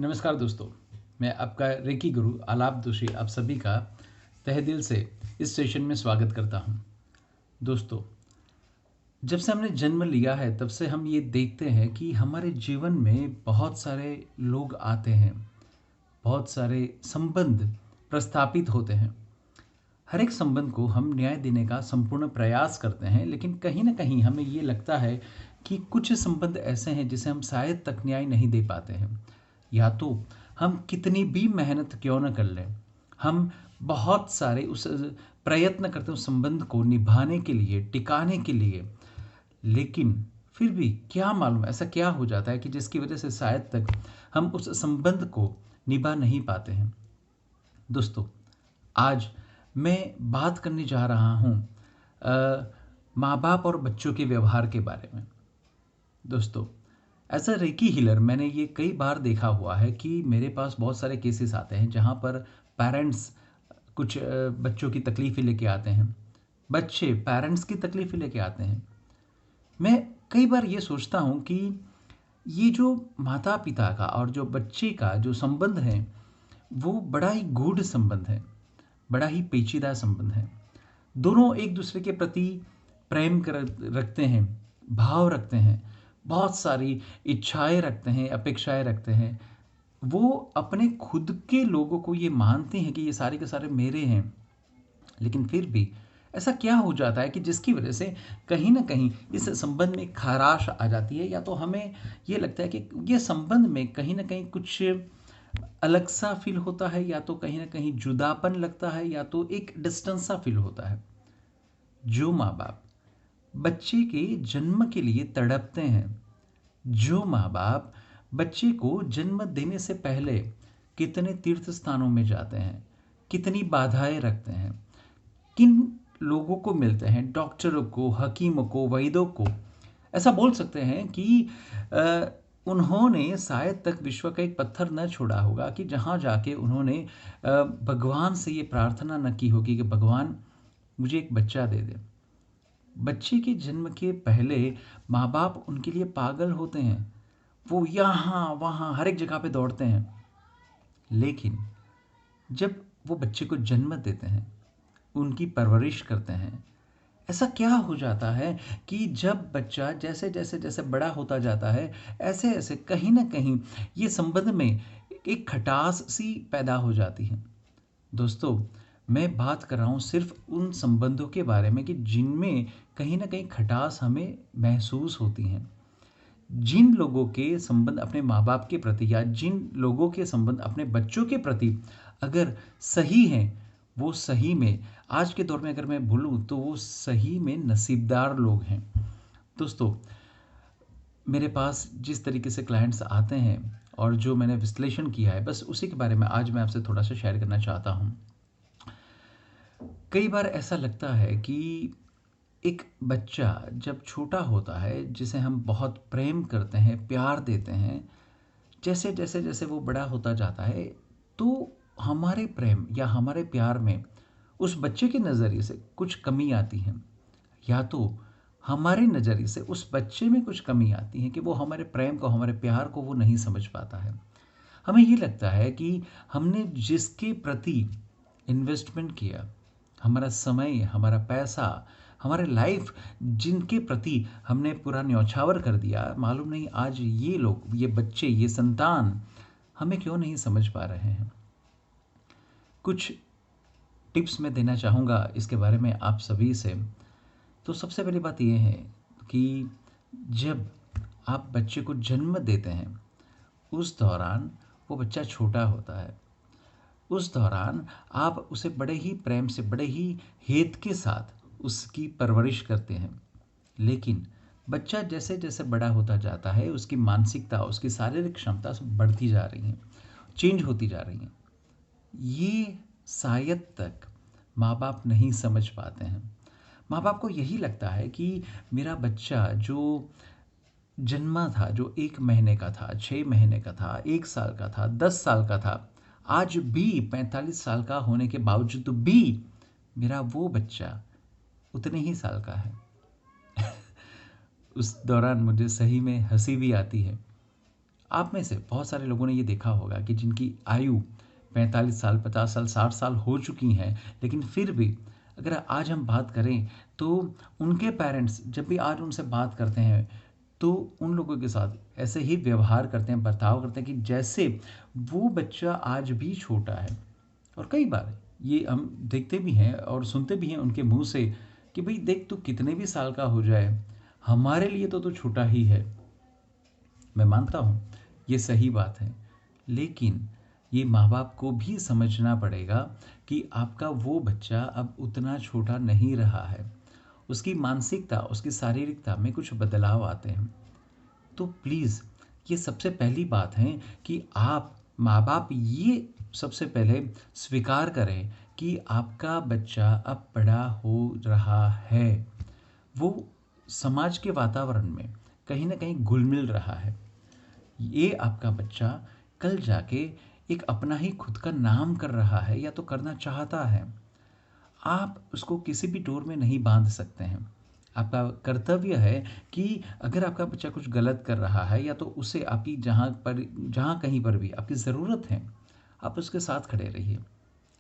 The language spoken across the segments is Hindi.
नमस्कार दोस्तों, मैं आपका रेकी गुरु आलाप दोषी आप सभी का तहे दिल से इस सेशन में स्वागत करता हूं। दोस्तों, जब से हमने जन्म लिया है तब से हम ये देखते हैं कि हमारे जीवन में बहुत सारे लोग आते हैं, बहुत सारे संबंध प्रस्थापित होते हैं। हर एक संबंध को हम न्याय देने का संपूर्ण प्रयास करते हैं, लेकिन कहीं ना कहीं हमें ये लगता है कि कुछ संबंध ऐसे हैं जिसे हम शायद तक न्याय नहीं दे पाते हैं। या तो हम कितनी भी मेहनत क्यों न कर लें, हम बहुत सारे उस प्रयत्न करते हैं उस संबंध को निभाने के लिए, टिकाने के लिए, लेकिन फिर भी क्या मालूम ऐसा क्या हो जाता है कि जिसकी वजह से शायद तक हम उस संबंध को निभा नहीं पाते हैं। दोस्तों, आज मैं बात करने जा रहा हूँ माँ बाप और बच्चों के व्यवहार के बारे में। दोस्तों, एज अ रेकी हीलर मैंने ये कई बार देखा हुआ है कि मेरे पास बहुत सारे केसेस आते हैं जहाँ पर पेरेंट्स कुछ बच्चों की तकलीफ़ें लेके आते हैं, बच्चे पेरेंट्स की तकलीफ़ें लेके आते हैं। मैं कई बार ये सोचता हूँ कि ये जो माता पिता का और जो बच्चे का जो संबंध है वो बड़ा ही गूढ़ संबंध है, बड़ा ही पेचीदा संबंध है। दोनों एक दूसरे के प्रति प्रेम रखते हैं, भाव रखते हैं, बहुत सारी इच्छाएं रखते हैं, अपेक्षाएं रखते हैं। वो अपने खुद के लोगों को ये मानते हैं कि ये सारे के सारे मेरे हैं, लेकिन फिर भी ऐसा क्या हो जाता है कि जिसकी वजह से कहीं ना कहीं इस संबंध में खराश आ जाती है, या तो हमें ये लगता है कि ये संबंध में कहीं ना कहीं कुछ अलग सा फील होता है, या तो कहीं ना कहीं जुदापन लगता है, या तो एक डिस्टेंस सा फील होता है। जो माँ बाप बच्चे के जन्म के लिए तड़पते हैं, जो माँ बाप बच्चे को जन्म देने से पहले कितने तीर्थ स्थानों में जाते हैं, कितनी बाधाएं रखते हैं, किन लोगों को मिलते हैं, डॉक्टरों को, हकीमों को, वैद्यों को। ऐसा बोल सकते हैं कि उन्होंने शायद तक विश्व का एक पत्थर न छोड़ा होगा कि जहाँ जाके उन्होंने भगवान से ये प्रार्थना न की होगी कि भगवान मुझे एक बच्चा दे दे। बच्चे के जन्म के पहले माँ बाप उनके लिए पागल होते हैं, वो यहाँ वहाँ हर एक जगह पे दौड़ते हैं। लेकिन जब वो बच्चे को जन्म देते हैं, उनकी परवरिश करते हैं, ऐसा क्या हो जाता है कि जब बच्चा जैसे जैसे जैसे बड़ा होता जाता है, ऐसे ऐसे कहीं ना कहीं ये संबंध में एक खटास सी पैदा हो जाती है। दोस्तों, मैं बात कर रहा हूँ सिर्फ उन संबंधों के बारे में कि जिनमें कहीं ना कहीं खटास हमें महसूस होती है। जिन लोगों के संबंध अपने माँ बाप के प्रति, या जिन लोगों के संबंध अपने बच्चों के प्रति अगर सही हैं, वो सही में आज के दौर में अगर मैं बोलूँ तो वो सही में नसीबदार लोग हैं। दोस्तों, मेरे पास जिस तरीके से क्लाइंट्स आते हैं और जो मैंने विश्लेषण किया है, बस उसी के बारे में आज मैं आपसे थोड़ा सा शेयर करना चाहता हूँ। कई बार ऐसा लगता है कि एक बच्चा जब छोटा होता है, जिसे हम बहुत प्रेम करते हैं, प्यार देते हैं, जैसे जैसे जैसे वो बड़ा होता जाता है, तो हमारे प्रेम या हमारे प्यार में उस बच्चे के नज़रिए से कुछ कमी आती है, या तो हमारे नज़रिए से उस बच्चे में कुछ कमी आती है कि वो हमारे प्रेम को, हमारे प्यार को वो नहीं समझ पाता है। हमें ये लगता है कि हमने जिसके प्रति इन्वेस्टमेंट किया, हमारा समय, हमारा पैसा, हमारे लाइफ, जिनके प्रति हमने पूरा न्यौछावर कर दिया, मालूम नहीं आज ये लोग, ये बच्चे, ये संतान हमें क्यों नहीं समझ पा रहे हैं। कुछ टिप्स मैं देना चाहूँगा इसके बारे में आप सभी से। तो सबसे पहली बात ये है कि जब आप बच्चे को जन्म देते हैं, उस दौरान वो बच्चा छोटा होता है। उस दौरान आप उसे बड़े ही प्रेम से, बड़े ही हेत के साथ उसकी परवरिश करते हैं। लेकिन बच्चा जैसे जैसे बड़ा होता जाता है, उसकी मानसिकता, उसकी शारीरिक क्षमता सब बढ़ती जा रही हैं, चेंज होती जा रही हैं। ये शायद तक माँ बाप नहीं समझ पाते हैं। माँ बाप को यही लगता है कि मेरा बच्चा जो जन्मा था, जो 1 महीने का था, 6 महीने का था, 1 साल का था, 10 साल का था, आज भी 45 साल का होने के बावजूद भी मेरा वो बच्चा उतने ही साल का है। उस दौरान मुझे सही में हंसी भी आती है। आप में से बहुत सारे लोगों ने ये देखा होगा कि जिनकी आयु 45 साल, 50 साल, 60 साल हो चुकी हैं, लेकिन फिर भी अगर आज हम बात करें तो उनके पेरेंट्स जब भी आज उनसे बात करते हैं तो उन लोगों के साथ ऐसे ही व्यवहार करते हैं, बर्ताव करते हैं कि जैसे वो बच्चा आज भी छोटा है। और कई बार ये हम देखते भी हैं और सुनते भी हैं उनके मुंह से कि भाई देख, तू कितने भी साल का हो जाए, हमारे लिए तो छोटा ही है। मैं मानता हूँ ये सही बात है, लेकिन ये माँ बाप को भी समझना पड़ेगा कि आपका वो बच्चा अब उतना छोटा नहीं रहा है। उसकी मानसिकता, उसकी शारीरिकता में कुछ बदलाव आते हैं। तो प्लीज़ ये सबसे पहली बात है कि आप माँ बाप ये सबसे पहले स्वीकार करें कि आपका बच्चा अब बड़ा हो रहा है। वो समाज के वातावरण में कहीं ना कहीं घुल मिल रहा है। ये आपका बच्चा कल जाके एक अपना ही खुद का नाम कर रहा है या तो करना चाहता है। आप उसको किसी भी डोर में नहीं बांध सकते हैं। आपका कर्तव्य है कि अगर आपका बच्चा कुछ गलत कर रहा है या तो उसे आपकी जहाँ कहीं पर भी आपकी ज़रूरत है, आप उसके साथ खड़े रहिए।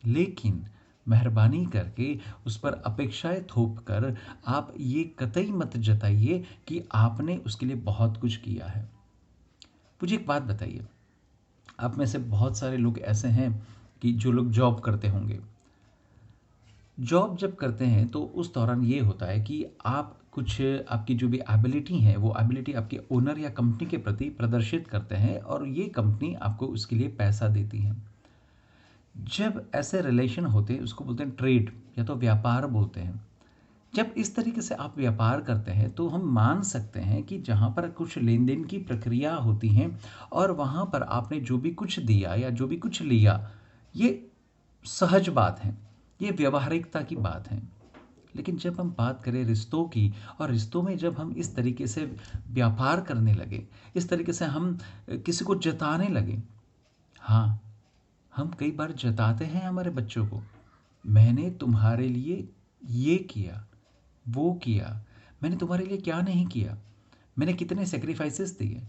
लेकिन मेहरबानी करके उस पर अपेक्षाएं थोप कर आप ये कतई मत जताइए कि आपने उसके लिए बहुत कुछ किया है। मुझे एक बात बताइए, आप में से बहुत सारे लोग ऐसे हैं कि जो लोग जॉब करते होंगे। जॉब जब करते हैं तो उस दौरान ये होता है कि आप कुछ आपकी जो भी एबिलिटी है वो एबिलिटी आपके ओनर या कंपनी के प्रति प्रदर्शित करते हैं और ये कंपनी आपको उसके लिए पैसा देती है। जब ऐसे रिलेशन होते हैं उसको बोलते हैं ट्रेड या तो व्यापार बोलते हैं। जब इस तरीके से आप व्यापार करते हैं तो हम मान सकते हैं कि जहाँ पर कुछ लेन देन की प्रक्रिया होती हैं और वहाँ पर आपने जो भी कुछ दिया या जो भी कुछ लिया, ये सहज बात है, ये व्यवहारिकता की बात है। लेकिन जब हम बात करें रिश्तों की और रिश्तों में जब हम इस तरीके से व्यापार करने लगे, इस तरीके से हम किसी को जताने लगे, हाँ, हम कई बार जताते हैं हमारे बच्चों को, मैंने तुम्हारे लिए ये किया, वो किया, मैंने तुम्हारे लिए क्या नहीं किया, मैंने कितने सेक्रीफाइसेस दिए,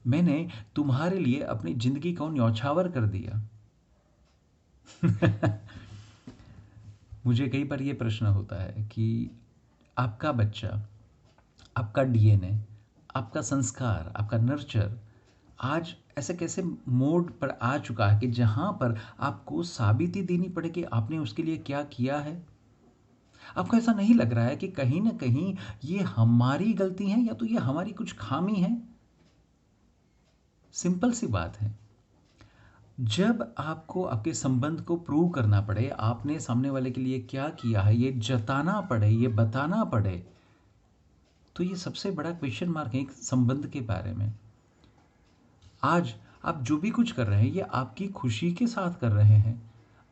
मैंने तुम्हारे लिए अपनी जिंदगी को न्यौछावर कर दिया। मुझे कई बार ये प्रश्न होता है कि आपका बच्चा, आपका डीएनए, आपका संस्कार, आपका नर्चर आज ऐसे कैसे मोड पर आ चुका है कि जहां पर आपको साबिती देनी पड़े कि आपने उसके लिए क्या किया है। आपको ऐसा नहीं लग रहा है कि कहीं ना कहीं ये हमारी गलती है या तो ये हमारी कुछ खामी है? सिंपल सी बात है। जब आपको आपके संबंध को प्रूव करना पड़े, आपने सामने वाले के लिए क्या किया है, ये जताना पड़े, ये बताना पड़े, तो ये सबसे बड़ा क्वेश्चन मार्क है एक संबंध के बारे में। आज आप जो भी कुछ कर रहे हैं ये आपकी खुशी के साथ कर रहे हैं।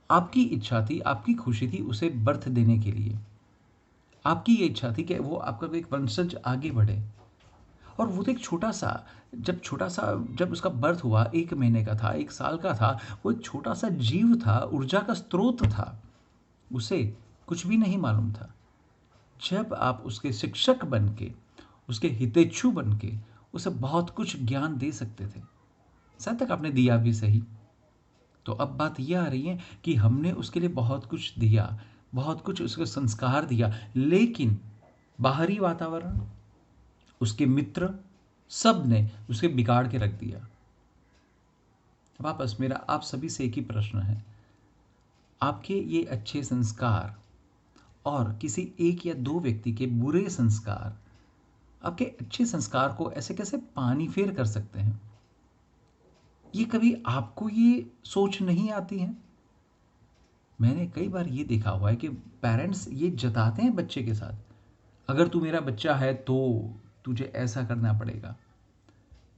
आपकी इच्छा थी, आपकी खुशी थी उसे बर्थ देने के लिए। आपकी ये इच्छा थी कि वो आपका एक वंशज आगे बढ़े। और वो तो एक छोटा सा जब उसका बर्थ हुआ, 1 महीने का था, 1 साल का था, वो एक छोटा सा जीव था, ऊर्जा का स्रोत था। उसे कुछ भी नहीं मालूम था। जब आप उसके शिक्षक बन के, उसके हितेच्छु बन के उसे बहुत कुछ ज्ञान दे सकते थे, शायद तक आपने दिया भी सही। तो अब बात यह आ रही है कि हमने उसके लिए बहुत कुछ दिया, बहुत कुछ उसके संस्कार दिया, लेकिन बाहरी वातावरण, उसके मित्र, सब ने उसे बिगाड़ के रख दिया। वापस मेरा आप सभी से एक ही प्रश्न है, आपके ये अच्छे संस्कार और किसी एक या दो व्यक्ति के बुरे संस्कार आपके अच्छे संस्कार को ऐसे कैसे पानी फेर कर सकते हैं? ये कभी आपको ये सोच नहीं आती है? मैंने कई बार ये देखा हुआ है कि पेरेंट्स ये जताते हैं बच्चे के साथ, अगर तू मेरा बच्चा है तो तुझे ऐसा करना पड़ेगा।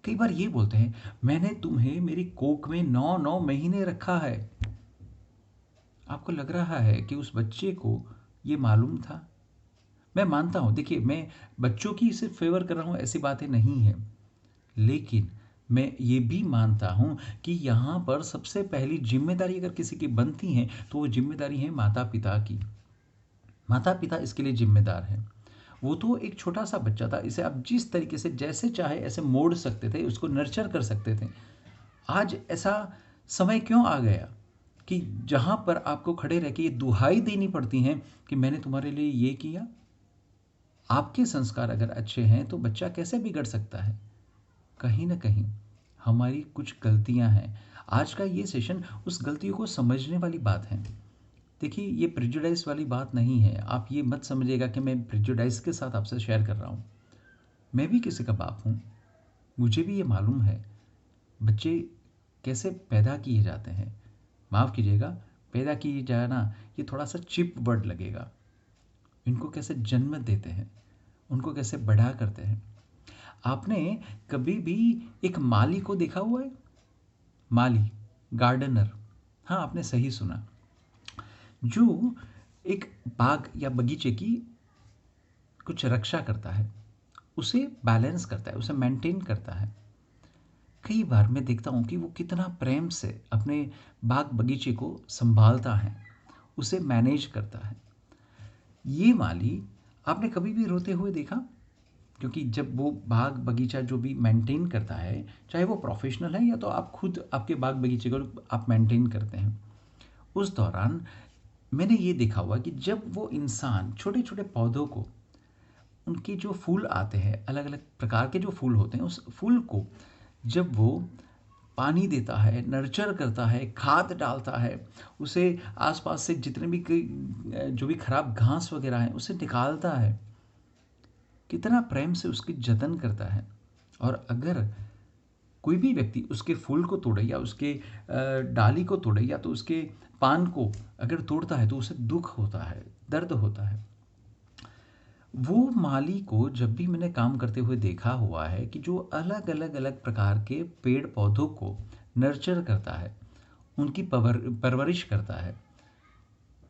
कई बार ये बोलते हैं, मैंने तुम्हें मेरी कोख में 9 महीने रखा है। आपको लग रहा है कि उस बच्चे को ये मालूम था? मैं मानता हूं, देखिए, मैं बच्चों की सिर्फ फेवर कर रहा हूं, ऐसी बातें नहीं है, लेकिन मैं ये भी मानता हूं कि यहां पर सबसे पहली जिम्मेदारी अगर किसी की बनती है तो वो जिम्मेदारी है माता पिता की। माता पिता इसके लिए जिम्मेदार हैं। वो तो एक छोटा सा बच्चा था, इसे आप जिस तरीके से जैसे चाहे ऐसे मोड़ सकते थे, उसको नर्चर कर सकते थे। आज ऐसा समय क्यों आ गया कि जहाँ पर आपको खड़े रह के ये दुहाई देनी पड़ती हैं कि मैंने तुम्हारे लिए ये किया। आपके संस्कार अगर अच्छे हैं तो बच्चा कैसे बिगड़ सकता है? कहीं न कहीं हमारी कुछ गलतियाँ हैं। आज का ये सेशन उस गलतियों को समझने वाली बात है। देखिए, ये प्रेजुडाइज़ वाली बात नहीं है। आप ये मत समझिएगा कि मैं प्रेजुडाइज़ के साथ आपसे शेयर कर रहा हूँ। मैं भी किसी का बाप हूँ। मुझे भी ये मालूम है, बच्चे कैसे पैदा किए जाते हैं। माफ़ कीजिएगा, पैदा किए जाना ये थोड़ा-सा चीप वर्ड लगेगा। इनको कैसे जन्म देते हैं, उनको कैसे बड़ा करते हैं। आपने कभी भी एक माली को देखा हुआ है? माली, गार्डनर। हाँ, आपने सही सुना। जो एक बाग या बगीचे की कुछ रक्षा करता है, उसे बैलेंस करता है, उसे मेंटेन करता है। कई बार मैं देखता हूँ कि वो कितना प्रेम से अपने बाग बगीचे को संभालता है, उसे मैनेज करता है। ये माली आपने कभी भी रोते हुए देखा? क्योंकि जब वो बाग बगीचा जो भी मेंटेन करता है, चाहे वो प्रोफेशनल है या तो आप खुद आपके बाग बगीचे को आप मेंटेन करते हैं, उस दौरान मैंने ये देखा हुआ कि जब वो इंसान छोटे छोटे पौधों को, उनके जो फूल आते हैं, अलग अलग प्रकार के जो फूल होते हैं, उस फूल को जब वो पानी देता है, नर्चर करता है, खाद डालता है, उसे आसपास से जितने भी जो भी खराब घास वगैरह है उसे निकालता है, कितना प्रेम से उसकी जतन करता है। और अगर कोई भी व्यक्ति उसके फूल को तोड़े या उसके डाली को तोड़े या तो उसके पान को अगर तोड़ता है तो उसे दुख होता है, दर्द होता है। वो माली को जब भी मैंने काम करते हुए देखा हुआ है कि जो अलग अलग अलग प्रकार के पेड़ पौधों को नर्चर करता है, उनकी परवरिश करता है,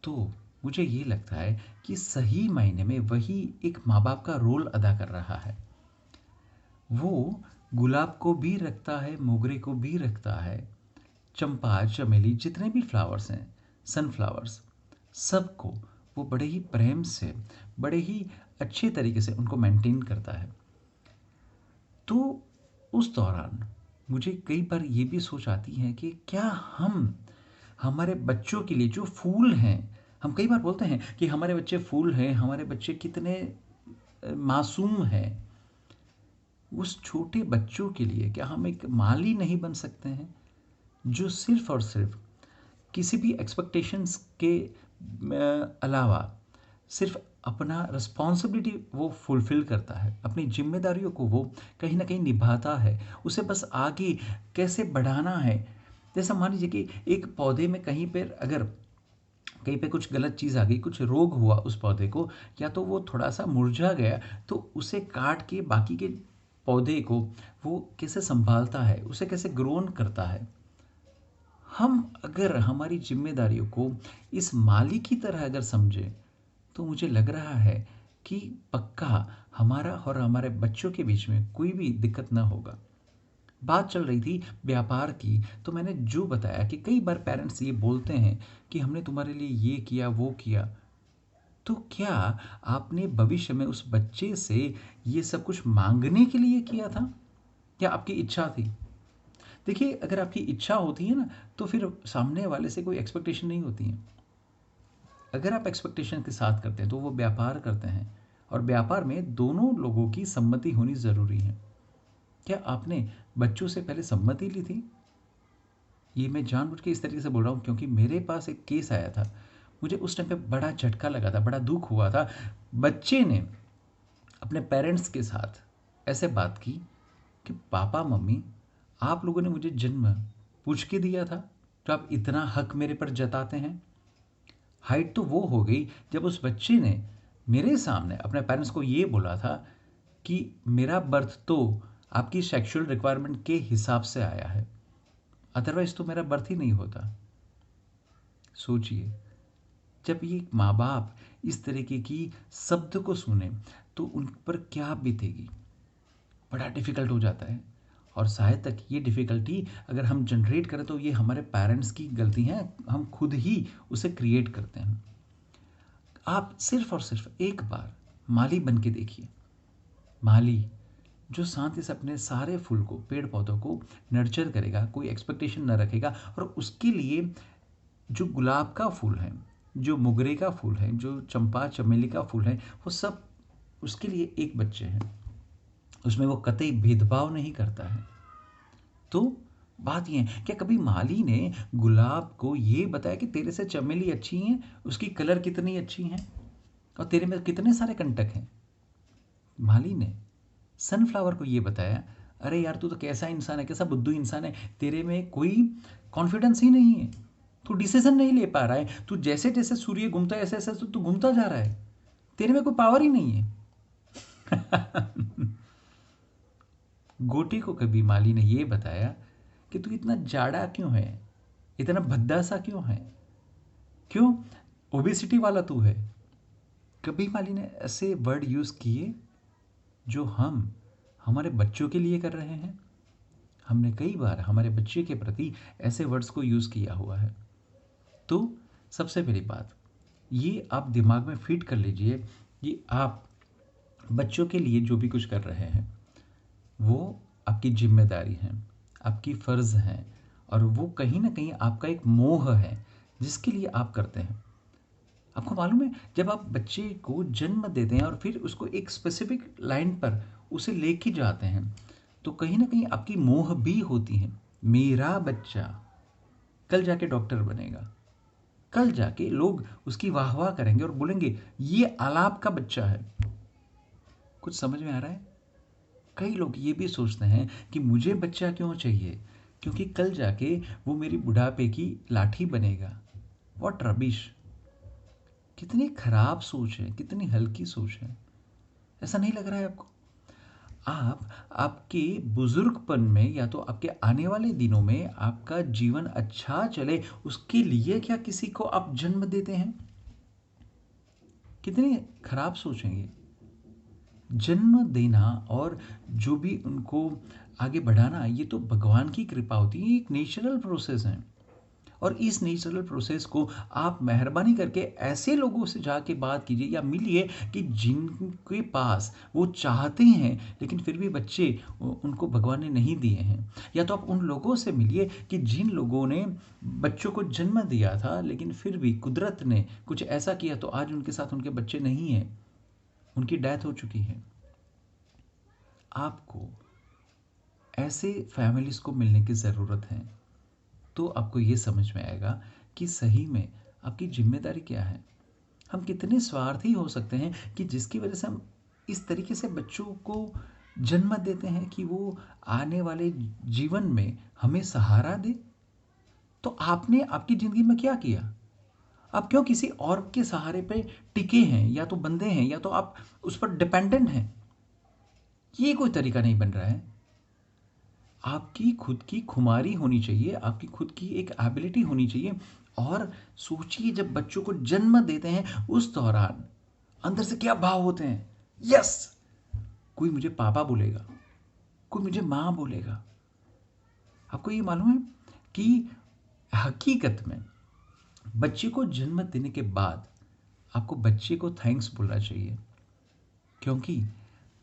तो मुझे ये लगता है कि सही मायने में वही एक माँ बाप का रोल अदा कर रहा है। वो गुलाब को भी रखता है, मोगरे को भी रखता है, चंपा चमेली जितने भी फ्लावर्स हैं, सनफ्लावर्स, सबको वो बड़े ही प्रेम से, बड़े ही अच्छे तरीके से उनको मेंटेन करता है। तो उस दौरान मुझे कई बार ये भी सोच आती है कि क्या हम हमारे बच्चों के लिए जो फूल हैं, हम कई बार बोलते हैं कि हमारे बच्चे फूल हैं, हमारे बच्चे कितने मासूम हैं। उस छोटे बच्चों के लिए क्या हम एक माली नहीं बन सकते हैं, जो सिर्फ और सिर्फ किसी भी एक्सपेक्टेशंस के अलावा सिर्फ अपना रिस्पॉन्सिबिलिटी वो फुलफिल करता है, अपनी जिम्मेदारियों को वो कहीं ना कहीं निभाता है, उसे बस आगे कैसे बढ़ाना है। जैसा मान लीजिए कि एक पौधे में कहीं पर अगर कहीं पे कुछ गलत चीज़ आ गई, कुछ रोग हुआ उस पौधे को, या तो वो थोड़ा सा मुरझा गया, तो उसे काट के बाकी के पौधे को वो कैसे संभालता है, उसे कैसे ग्रोन करता है। हम अगर हमारी जिम्मेदारियों को इस माली की तरह अगर समझें, तो मुझे लग रहा है कि पक्का हमारा और हमारे बच्चों के बीच में कोई भी दिक्कत ना होगा। बात चल रही थी व्यापार की, तो मैंने जो बताया कि कई बार पेरेंट्स ये बोलते हैं कि हमने तुम्हारे लिए ये किया वो किया, तो क्या आपने भविष्य में उस बच्चे से ये सब कुछ मांगने के लिए किया था, क्या आपकी इच्छा थी? देखिए, अगर आपकी इच्छा होती है ना, तो फिर सामने वाले से कोई एक्सपेक्टेशन नहीं होती है। अगर आप एक्सपेक्टेशन के साथ करते हैं तो वो व्यापार करते हैं, और व्यापार में दोनों लोगों की सम्मति होनी ज़रूरी है। क्या आपने बच्चों से पहले सम्मति ली थी? ये मैं जानबूझ के इस तरीके से बोल रहा हूँ क्योंकि मेरे पास एक केस आया था। मुझे उस टाइम पे बड़ा झटका लगा था, बड़ा दुख हुआ था। बच्चे ने अपने पेरेंट्स के साथ ऐसे बात की कि पापा मम्मी, आप लोगों ने मुझे जन्म पूछ के दिया था, तो आप इतना हक मेरे पर जताते हैं। हाइट तो वो हो गई जब उस बच्चे ने मेरे सामने अपने पेरेंट्स को ये बोला था कि मेरा बर्थ तो आपकी सेक्सुअल रिक्वायरमेंट के हिसाब से आया है, अदरवाइज तो मेरा बर्थ ही नहीं होता। सोचिए, जब ये माँ बाप इस तरीके की शब्द को सुने तो उन पर क्या बीतेगी। बड़ा डिफ़िकल्ट हो जाता है। और शायद तक ये डिफ़िकल्टी अगर हम जनरेट करें तो ये हमारे पेरेंट्स की गलती है, हम खुद ही उसे क्रिएट करते हैं। आप सिर्फ और सिर्फ एक बार माली बन के देखिए। माली जो शांति से अपने सारे फूल को, पेड़ पौधों को नर्चर करेगा, कोई एक्सपेक्टेशन न रखेगा, और उसके लिए जो गुलाब का फूल है, जो मोगरे का फूल है, जो चंपा चमेली का फूल है, वो सब उसके लिए एक बच्चे हैं। उसमें वो कतई भेदभाव नहीं करता है। तो बात ये है, क्या कभी माली ने गुलाब को ये बताया कि तेरे से चमेली अच्छी है, उसकी कलर कितनी अच्छी है और तेरे में कितने सारे कंटक हैं? माली ने सनफ्लावर को ये बताया, अरे यार तू तो कैसा इंसान है, कैसा बुद्धू इंसान है, तेरे में कोई कॉन्फिडेंस ही नहीं है, तू डिसीजन नहीं ले पा रहा है, तू जैसे जैसे सूर्य घूमता है ऐसे ऐसे तू घूमता जा रहा है, तेरे में कोई पावर ही नहीं है। गोटी को कभी माली ने ये बताया कि तू इतना जाड़ा क्यों है, इतना भद्दा सा क्यों है, क्यों ओबेसिटी वाला तू है? कभी माली ने ऐसे वर्ड यूज किए जो हम हमारे बच्चों के लिए कर रहे हैं? हमने कई बार हमारे बच्चे के प्रति ऐसे वर्ड्स को यूज किया हुआ है। तो सबसे पहली बात ये आप दिमाग में फीड कर लीजिए कि आप बच्चों के लिए जो भी कुछ कर रहे हैं वो आपकी जिम्मेदारी है, आपकी फ़र्ज़ है, और वो कहीं ना कहीं आपका एक मोह है जिसके लिए आप करते हैं। आपको मालूम है, जब आप बच्चे को जन्म देते हैं और फिर उसको एक स्पेसिफिक लाइन पर उसे लेके जाते हैं तो कहीं ना कहीं आपकी मोह भी होती है। मेरा बच्चा कल जाके डॉक्टर बनेगा, कल जाके लोग उसकी वाह वाह करेंगे और बोलेंगे ये आलाप का बच्चा है। कुछ समझ में आ रहा है? कई लोग ये भी सोचते हैं कि मुझे बच्चा क्यों चाहिए, क्योंकि कल जाके वो मेरी बुढ़ापे की लाठी बनेगा। What rubbish! कितनी खराब सोच है, कितनी हल्की सोच है। ऐसा नहीं लग रहा है आपको? आप आपके बुजुर्गपन में या तो आपके आने वाले दिनों में आपका जीवन अच्छा चले उसके लिए क्या किसी को आप जन्म देते हैं? कितनी खराब सोच है ये। जन्म देना और जो भी उनको आगे बढ़ाना ये तो भगवान की कृपा होती है, एक नेचुरल प्रोसेस है। और इस नेचुरल प्रोसेस को आप मेहरबानी करके ऐसे लोगों से जाके बात कीजिए या मिलिए कि जिनके पास वो चाहते हैं लेकिन फिर भी बच्चे उनको भगवान ने नहीं दिए हैं। या तो आप उन लोगों से मिलिए कि जिन लोगों ने बच्चों को जन्म दिया था लेकिन फिर भी कुदरत ने कुछ ऐसा किया तो आज उनके साथ उनके बच्चे नहीं हैं, उनकी डेथ हो चुकी है। आपको ऐसे फैमिलीज को मिलने की ज़रूरत है तो आपको ये समझ में आएगा कि सही में आपकी जिम्मेदारी क्या है। हम कितने स्वार्थी हो सकते हैं कि जिसकी वजह से हम इस तरीके से बच्चों को जन्म देते हैं कि वो आने वाले जीवन में हमें सहारा दे। तो आपने आपकी ज़िंदगी में क्या किया? आप क्यों किसी और के सहारे पे टिके हैं, या तो बंधे हैं या तो आप उस पर डिपेंडेंट हैं? ये कोई तरीका नहीं बन रहा है। आपकी खुद की खुमारी होनी चाहिए, आपकी खुद की एक एबिलिटी होनी चाहिए। और सोचिए जब बच्चों को जन्म देते हैं उस दौरान अंदर से क्या भाव होते हैं। यस, कोई मुझे पापा बोलेगा, कोई मुझे माँ बोलेगा। आपको ये मालूम है कि हकीकत में बच्चे को जन्म देने के बाद आपको बच्चे को थैंक्स बोलना चाहिए, क्योंकि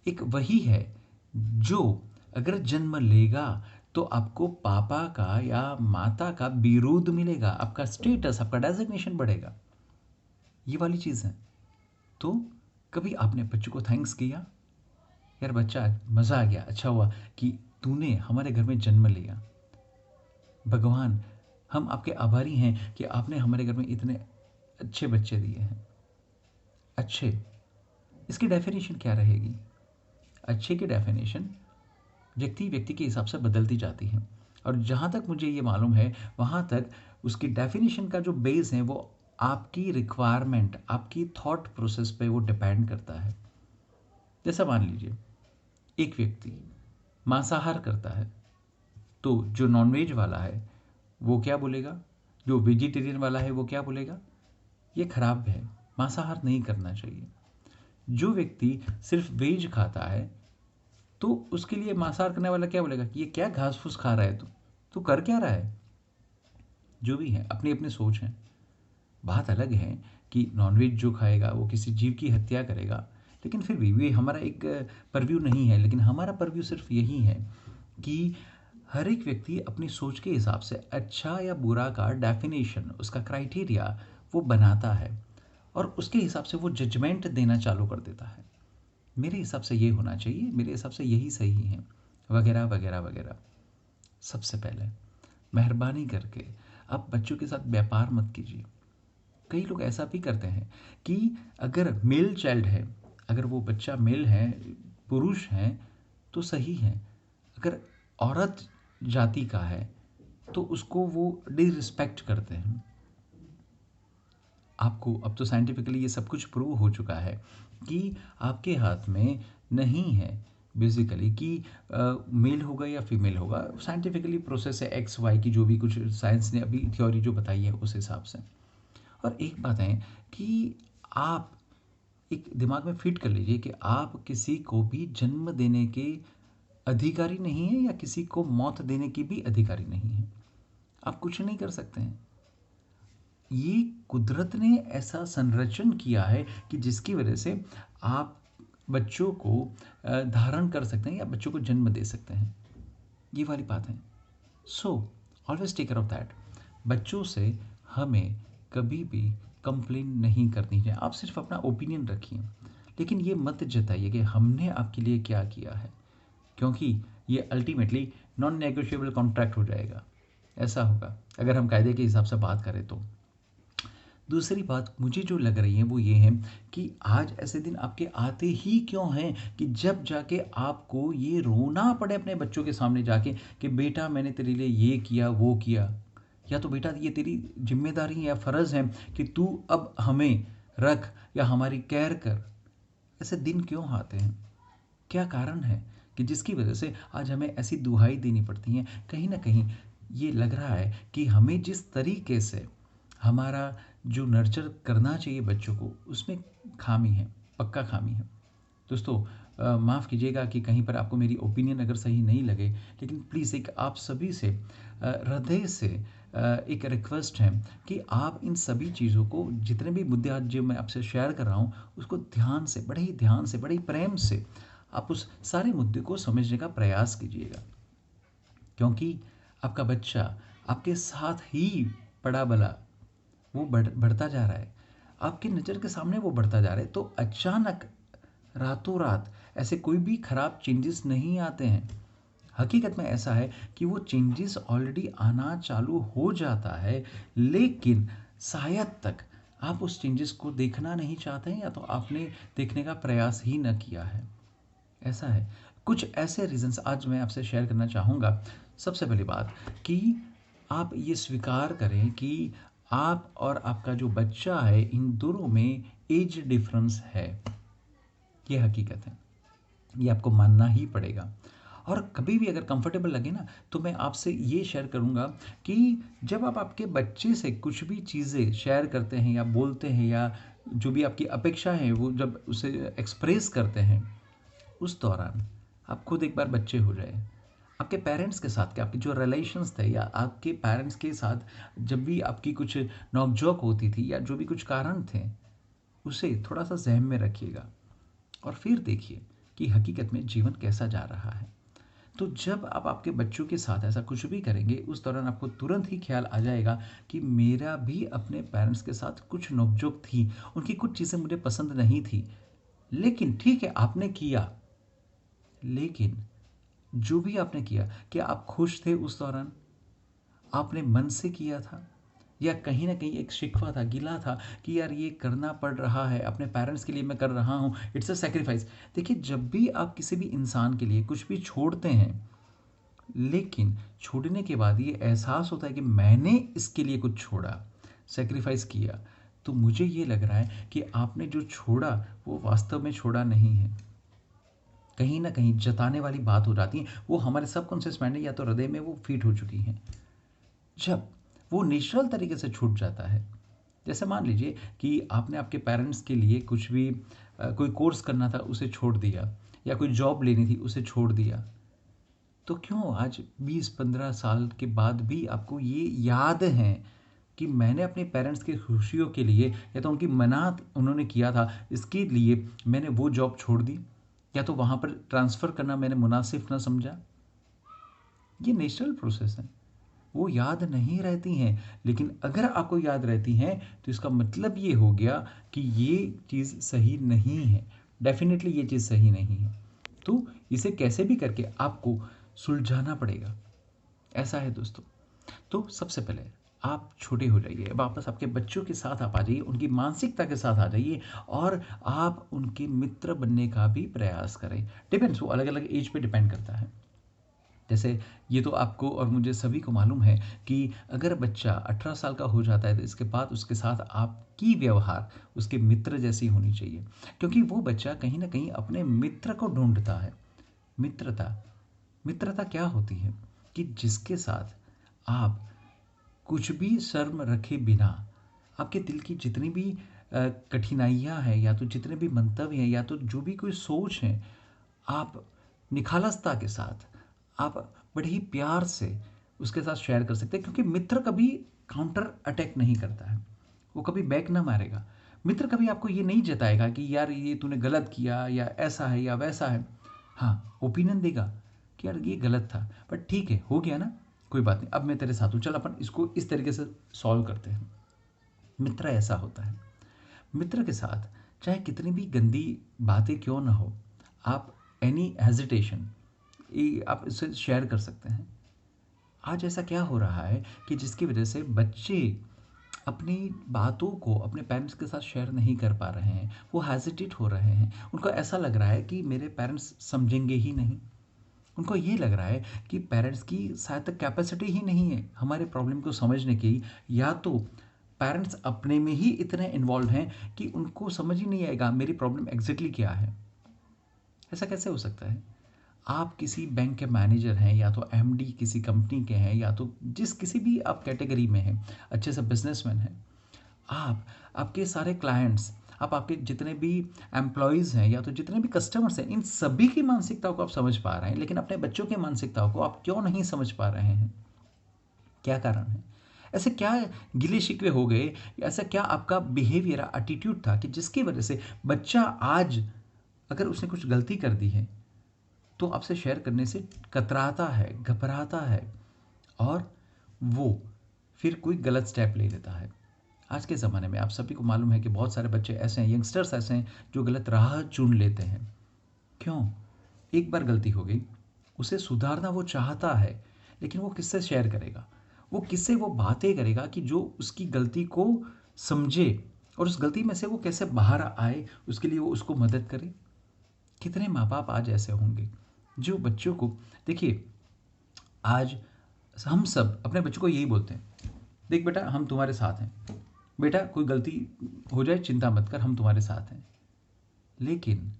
एक वही है जो अगर जन्म लेगा तो आपको पापा का या माता का विरोध मिलेगा, आपका स्टेटस, आपका डेजिग्नेशन बढ़ेगा। ये वाली चीज़ है। तो कभी आपने बच्चे को थैंक्स किया? यार बच्चा मज़ा आ गया, अच्छा हुआ कि तूने हमारे घर में जन्म लिया। भगवान हम आपके आभारी हैं कि आपने हमारे घर में इतने अच्छे बच्चे दिए हैं। अच्छे, इसकी डेफिनेशन क्या रहेगी? अच्छे की डेफिनेशन व्यक्ति व्यक्ति के हिसाब से बदलती जाती है, और जहाँ तक मुझे ये मालूम है वहाँ तक उसकी डेफिनेशन का जो बेस है वो आपकी रिक्वायरमेंट, आपकी थॉट प्रोसेस पे वो डिपेंड करता है। जैसा मान लीजिए एक व्यक्ति मांसाहार करता है तो जो नॉनवेज वाला है वो क्या बोलेगा, जो वेजिटेरियन वाला है वो क्या बोलेगा, ये खराब है, मांसाहार नहीं करना चाहिए। जो व्यक्ति सिर्फ वेज खाता है तो उसके लिए मांसाहार करने वाला क्या बोलेगा कि ये क्या घास फूस खा रहा है, तू कर क्या रहा है। जो भी है अपनी अपनी सोच है। बात अलग है कि नॉनवेज जो खाएगा वो किसी जीव की हत्या करेगा, लेकिन फिर भी ये हमारा एक परव्यू नहीं है, लेकिन हमारा परव्यू सिर्फ यही है कि हर एक व्यक्ति अपनी सोच के हिसाब से अच्छा या बुरा का डेफिनेशन, उसका क्राइटेरिया वो बनाता है और उसके हिसाब से वो जजमेंट देना चालू कर देता है। मेरे हिसाब से ये होना चाहिए, मेरे हिसाब से यही सही है, वगैरह वगैरह वगैरह। सबसे पहले मेहरबानी करके आप बच्चों के साथ व्यापार मत कीजिए। कई लोग ऐसा भी करते हैं कि अगर मेल चाइल्ड है, अगर वो बच्चा मेल है, पुरुष है, तो सही है। अगर औरत जाति का है तो उसको वो डिसरिस्पेक्ट करते हैं। आपको अब तो साइंटिफिकली ये सब कुछ प्रूव हो चुका है कि आपके हाथ में नहीं है बेसिकली कि मेल होगा या फीमेल होगा। साइंटिफिकली प्रोसेस है एक्स वाई की, जो भी कुछ साइंस ने अभी थ्योरी जो बताई है उस हिसाब से। और एक बात है कि आप एक दिमाग में फिट कर लीजिए कि आप किसी को भी जन्म देने के अधिकारी नहीं है या किसी को मौत देने की भी अधिकारी नहीं है। आप कुछ नहीं कर सकते हैं। ये कुदरत ने ऐसा संरचन किया है कि जिसकी वजह से आप बच्चों को धारण कर सकते हैं या बच्चों को जन्म दे सकते हैं। ये वाली बात है। So always take care of that. बच्चों से हमें कभी भी कंप्लेन नहीं करनी चाहिए। आप सिर्फ अपना ओपिनियन रखिए, लेकिन ये मत जताइए कि हमने आपके लिए क्या किया है, क्योंकि ये अल्टीमेटली नॉन नेगोशिएबल कॉन्ट्रैक्ट हो जाएगा। ऐसा होगा अगर हम कायदे के हिसाब से बात करें तो। दूसरी बात मुझे जो लग रही है वो ये है कि आज ऐसे दिन आपके आते ही क्यों हैं कि जब जाके आपको ये रोना पड़े अपने बच्चों के सामने जाके कि बेटा मैंने तेरे लिए ये किया वो किया, या तो बेटा ये तेरी जिम्मेदारी या फ़र्ज़ है कि तू अब हमें रख या हमारी केयर कर। ऐसे दिन क्यों आते हैं? क्या कारण है कि जिसकी वजह से आज हमें ऐसी दुहाई देनी पड़ती हैं? कहीं ना कहीं ये लग रहा है कि हमें जिस तरीके से हमारा जो नर्चर करना चाहिए बच्चों को, उसमें खामी है, पक्का खामी है। दोस्तों माफ़ कीजिएगा कि कहीं पर आपको मेरी ओपिनियन अगर सही नहीं लगे, लेकिन प्लीज़ एक आप सभी से हृदय से एक रिक्वेस्ट है कि आप इन सभी चीज़ों को, जितने भी मुद्दे आज जो मैं आपसे शेयर कर रहा हूँ, उसको ध्यान से, बड़े ही ध्यान से, बड़े ही प्रेम से आप उस सारे मुद्दे को समझने का प्रयास कीजिएगा। क्योंकि आपका बच्चा आपके साथ ही बड़ा भला वो बढ़ता जा रहा है, आपकी नज़र के सामने वो बढ़ता जा रहा है। तो अचानक रातों रात ऐसे कोई भी ख़राब चेंजेस नहीं आते हैं। हकीकत में ऐसा है कि वो चेंजेस ऑलरेडी आना चालू हो जाता है, लेकिन शायद तक आप उस चेंजेस को देखना नहीं चाहते हैं या तो आपने देखने का प्रयास ही न किया है। ऐसा है। कुछ ऐसे रीज़न्स आज मैं आपसे शेयर करना चाहूँगा। सबसे पहली बात कि आप ये स्वीकार करें कि आप और आपका जो बच्चा है, इन दोनों में एज डिफरेंस है। ये हकीकत है, ये आपको मानना ही पड़ेगा। और कभी भी अगर कंफर्टेबल लगे ना, तो मैं आपसे ये शेयर करूँगा कि जब आप आपके बच्चे से कुछ भी चीज़ें शेयर करते हैं या बोलते हैं या जो भी आपकी अपेक्षा है वो जब उसे एक्सप्रेस करते हैं, उस दौरान आप खुद एक बार बच्चे हो जाए। आपके पेरेंट्स के साथ के आपके जो रिलेशंस थे या आपके पेरेंट्स के साथ जब भी आपकी कुछ नोक-झोंक होती थी या जो भी कुछ कारण थे, उसे थोड़ा-सा ज़हन में रखिएगा और फिर देखिए कि हकीकत में जीवन कैसा जा रहा है। तो जब आप आपके बच्चों के साथ ऐसा कुछ भी करेंगे, उस दौरान आपको तुरंत ही ख्याल आ जाएगा कि मेरा भी अपने पेरेंट्स के साथ कुछ नोक-झोंक थी, उनकी कुछ चीज़ें मुझे पसंद नहीं थी। लेकिन ठीक है, आपने किया, लेकिन जो भी आपने किया, क्या आप खुश थे उस दौरान? आपने मन से किया था? या कहीं न कहीं एक शिकवा था, गिला था कि यार ये करना पड़ रहा है, अपने पेरेंट्स के लिए मैं कर रहा हूँ, इट्स अ सैक्रिफाइस। देखिए, जब भी आप किसी भी इंसान के लिए कुछ भी छोड़ते हैं, लेकिन छोड़ने के बाद ये एहसास होता है कि मैंने इसके लिए कुछ छोड़ा, सैक्रिफाइस किया, तो मुझे ये लग रहा है कि आपने जो छोड़ा, वो वास्तव में छोड़ा नहीं है। कहीं न कहीं जताने वाली बात हो जाती है, वो हमारे सबकॉन्शियस माइंड में या तो हृदय में वो फ़ीड हो चुकी हैं। जब वो नेचुरल तरीके से छूट जाता है, जैसे मान लीजिए कि आपने आपके पेरेंट्स के लिए कुछ भी कोई कोर्स करना था उसे छोड़ दिया या कोई जॉब लेनी थी उसे छोड़ दिया, तो क्यों आज 20-15 साल के बाद भी आपको ये याद है कि मैंने अपने पेरेंट्स की खुशियों के लिए या तो उनकी मनात उन्होंने किया था, इसके लिए मैंने वो जॉब छोड़ दी या तो वहाँ पर ट्रांसफ़र करना मैंने मुनासिब ना समझा। ये नेचुरल प्रोसेस है। वो याद नहीं रहती हैं, लेकिन अगर आपको याद रहती हैं तो इसका मतलब ये हो गया कि ये चीज़ सही नहीं है। डेफ़िनेटली ये चीज़ सही नहीं है। तो इसे कैसे भी करके आपको सुलझाना पड़ेगा। ऐसा है दोस्तों। तो सबसे पहले आप छोटे हो जाइए, वापस आपके बच्चों के साथ आप आ जाइए, उनकी मानसिकता के साथ आ जाइए और आप उनके मित्र बनने का भी प्रयास करें। डिपेंड्स, वो अलग-अलग एज पे डिपेंड करता है। जैसे ये तो आपको और मुझे सभी को मालूम है कि अगर बच्चा 18 साल का हो जाता है तो इसके बाद उसके साथ आपकी व्यवहार उसके मित्र जैसी होनी चाहिए, क्योंकि वो बच्चा कहीं ना कहीं अपने मित्र को ढूंढता है। मित्रता मित्रता क्या होती है कि जिसके साथ आप कुछ भी शर्म रखे बिना आपके दिल की जितनी भी कठिनाइयाँ हैं या तो जितने भी मंतव्य हैं या तो जो भी कोई सोच है, आप निखालसता के साथ, आप बड़े ही प्यार से उसके साथ शेयर कर सकते हैं, क्योंकि मित्र कभी काउंटर अटैक नहीं करता है, वो कभी बैक ना मारेगा। मित्र कभी आपको ये नहीं जताएगा कि यार ये तूने गलत किया या ऐसा है या वैसा है। हाँ, ओपिनियन देगा कि यार ये गलत था, बट ठीक है, हो गया ना, कोई बात नहीं, अब मैं तेरे साथ हूँ, चल अपन इसको इस तरीके से सॉल्व करते हैं। मित्र ऐसा होता है। मित्र के साथ चाहे कितनी भी गंदी बातें क्यों ना हो, आप एनी हेजिटेशन आप इससे शेयर कर सकते हैं। आज ऐसा क्या हो रहा है कि जिसकी वजह से बच्चे अपनी बातों को अपने पेरेंट्स के साथ शेयर नहीं कर पा रहे हैं, वो हेजिटेट हो रहे हैं, उनको ऐसा लग रहा है कि मेरे पेरेंट्स समझेंगे ही नहीं। उनको ये लग रहा है कि पेरेंट्स की शायद तक कैपेसिटी ही नहीं है हमारे प्रॉब्लम को समझने की, या तो पेरेंट्स अपने में ही इतने इन्वॉल्व हैं कि उनको समझ ही नहीं आएगा मेरी प्रॉब्लम एग्जैक्टली क्या है। ऐसा कैसे हो सकता है? आप किसी बैंक के मैनेजर हैं या तो एमडी किसी कंपनी के हैं या तो जिस किसी भी आप कैटेगरी में हैं, अच्छे से बिजनेसमैन हैं, आप आपके सारे क्लाइंट्स, आप आपके जितने भी एम्प्लॉयज़ हैं या तो जितने भी कस्टमर्स हैं, इन सभी की मानसिकताओं को आप समझ पा रहे हैं, लेकिन अपने बच्चों की मानसिकताओं को आप क्यों नहीं समझ पा रहे हैं? क्या कारण है? ऐसे क्या गिले शिकवे हो गए, ऐसा क्या आपका बिहेवियर एटीट्यूड था कि जिसकी वजह से बच्चा आज अगर उसने कुछ गलती कर दी है तो आपसे शेयर करने से कतराता है, घबराता है और वो फिर कोई गलत स्टेप ले लेता है। आज के ज़माने में आप सभी को मालूम है कि बहुत सारे बच्चे ऐसे हैं, यंगस्टर्स ऐसे हैं जो गलत राह चुन लेते हैं। क्यों? एक बार गलती हो गई, उसे सुधारना वो चाहता है, लेकिन वो किससे शेयर करेगा? वो किससे वो बातें करेगा कि जो उसकी गलती को समझे और उस गलती में से वो कैसे बाहर आए, उसके लिए वो उसको मदद करे? कितने माँ-बाप आज ऐसे होंगे जो बच्चों को, देखिए, आज हम सब अपने बच्चों को यही बोलते हैं, देख बेटा हम तुम्हारे साथ हैं, बेटा कोई गलती हो जाए चिंता मत कर, हम तुम्हारे साथ हैं। लेकिन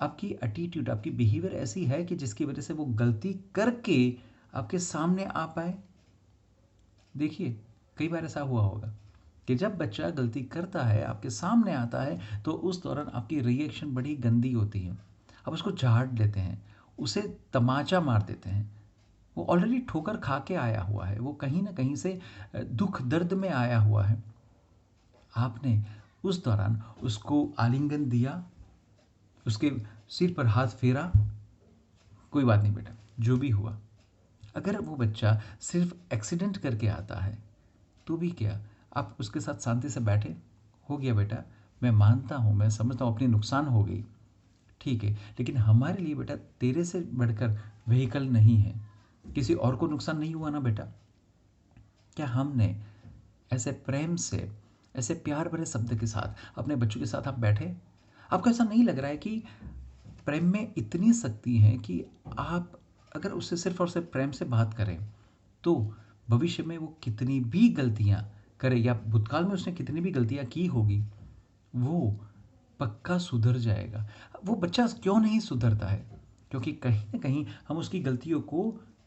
आपकी एटीट्यूड, आपकी बिहेवियर ऐसी है कि जिसकी वजह से वो गलती करके आपके सामने आ पाए। देखिए, कई बार ऐसा हुआ होगा कि जब बच्चा गलती करता है, आपके सामने आता है, तो उस दौरान आपकी रिएक्शन बड़ी गंदी होती है। आप उसको झाड़ लेते हैं, उसे तमाचा मार देते हैं। वो ऑलरेडी ठोकर खा के आया हुआ है, वो कहीं न कहीं से दुःख दर्द में आया हुआ है। आपने उस दौरान उसको आलिंगन दिया, उसके सिर पर हाथ फेरा, कोई बात नहीं बेटा, जो भी हुआ। अगर वो बच्चा सिर्फ़ एक्सीडेंट करके आता है, तो भी क्या, आप उसके साथ शांति से बैठे, हो गया बेटा, मैं मानता हूँ, मैं समझता हूँ अपनी नुकसान हो गई, ठीक है, लेकिन हमारे लिए बेटा तेरे से बढ़कर व्हीकल नहीं है, किसी और को नुकसान नहीं हुआ ना बेटा। क्या हमने ऐसे प्रेम से, ऐसे प्यार भरे शब्द के साथ अपने बच्चों के साथ आप बैठे? आपको ऐसा नहीं लग रहा है कि प्रेम में इतनी शक्ति है कि आप अगर उससे सिर्फ़ और सिर्फ़ प्रेम से बात करें, तो भविष्य में वो कितनी भी गलतियाँ करे या भूतकाल में उसने कितनी भी गलतियाँ की होगी, वो पक्का सुधर जाएगा। वो बच्चा क्यों नहीं सुधरता है? क्योंकि कहीं न कहीं हम उसकी गलतियों को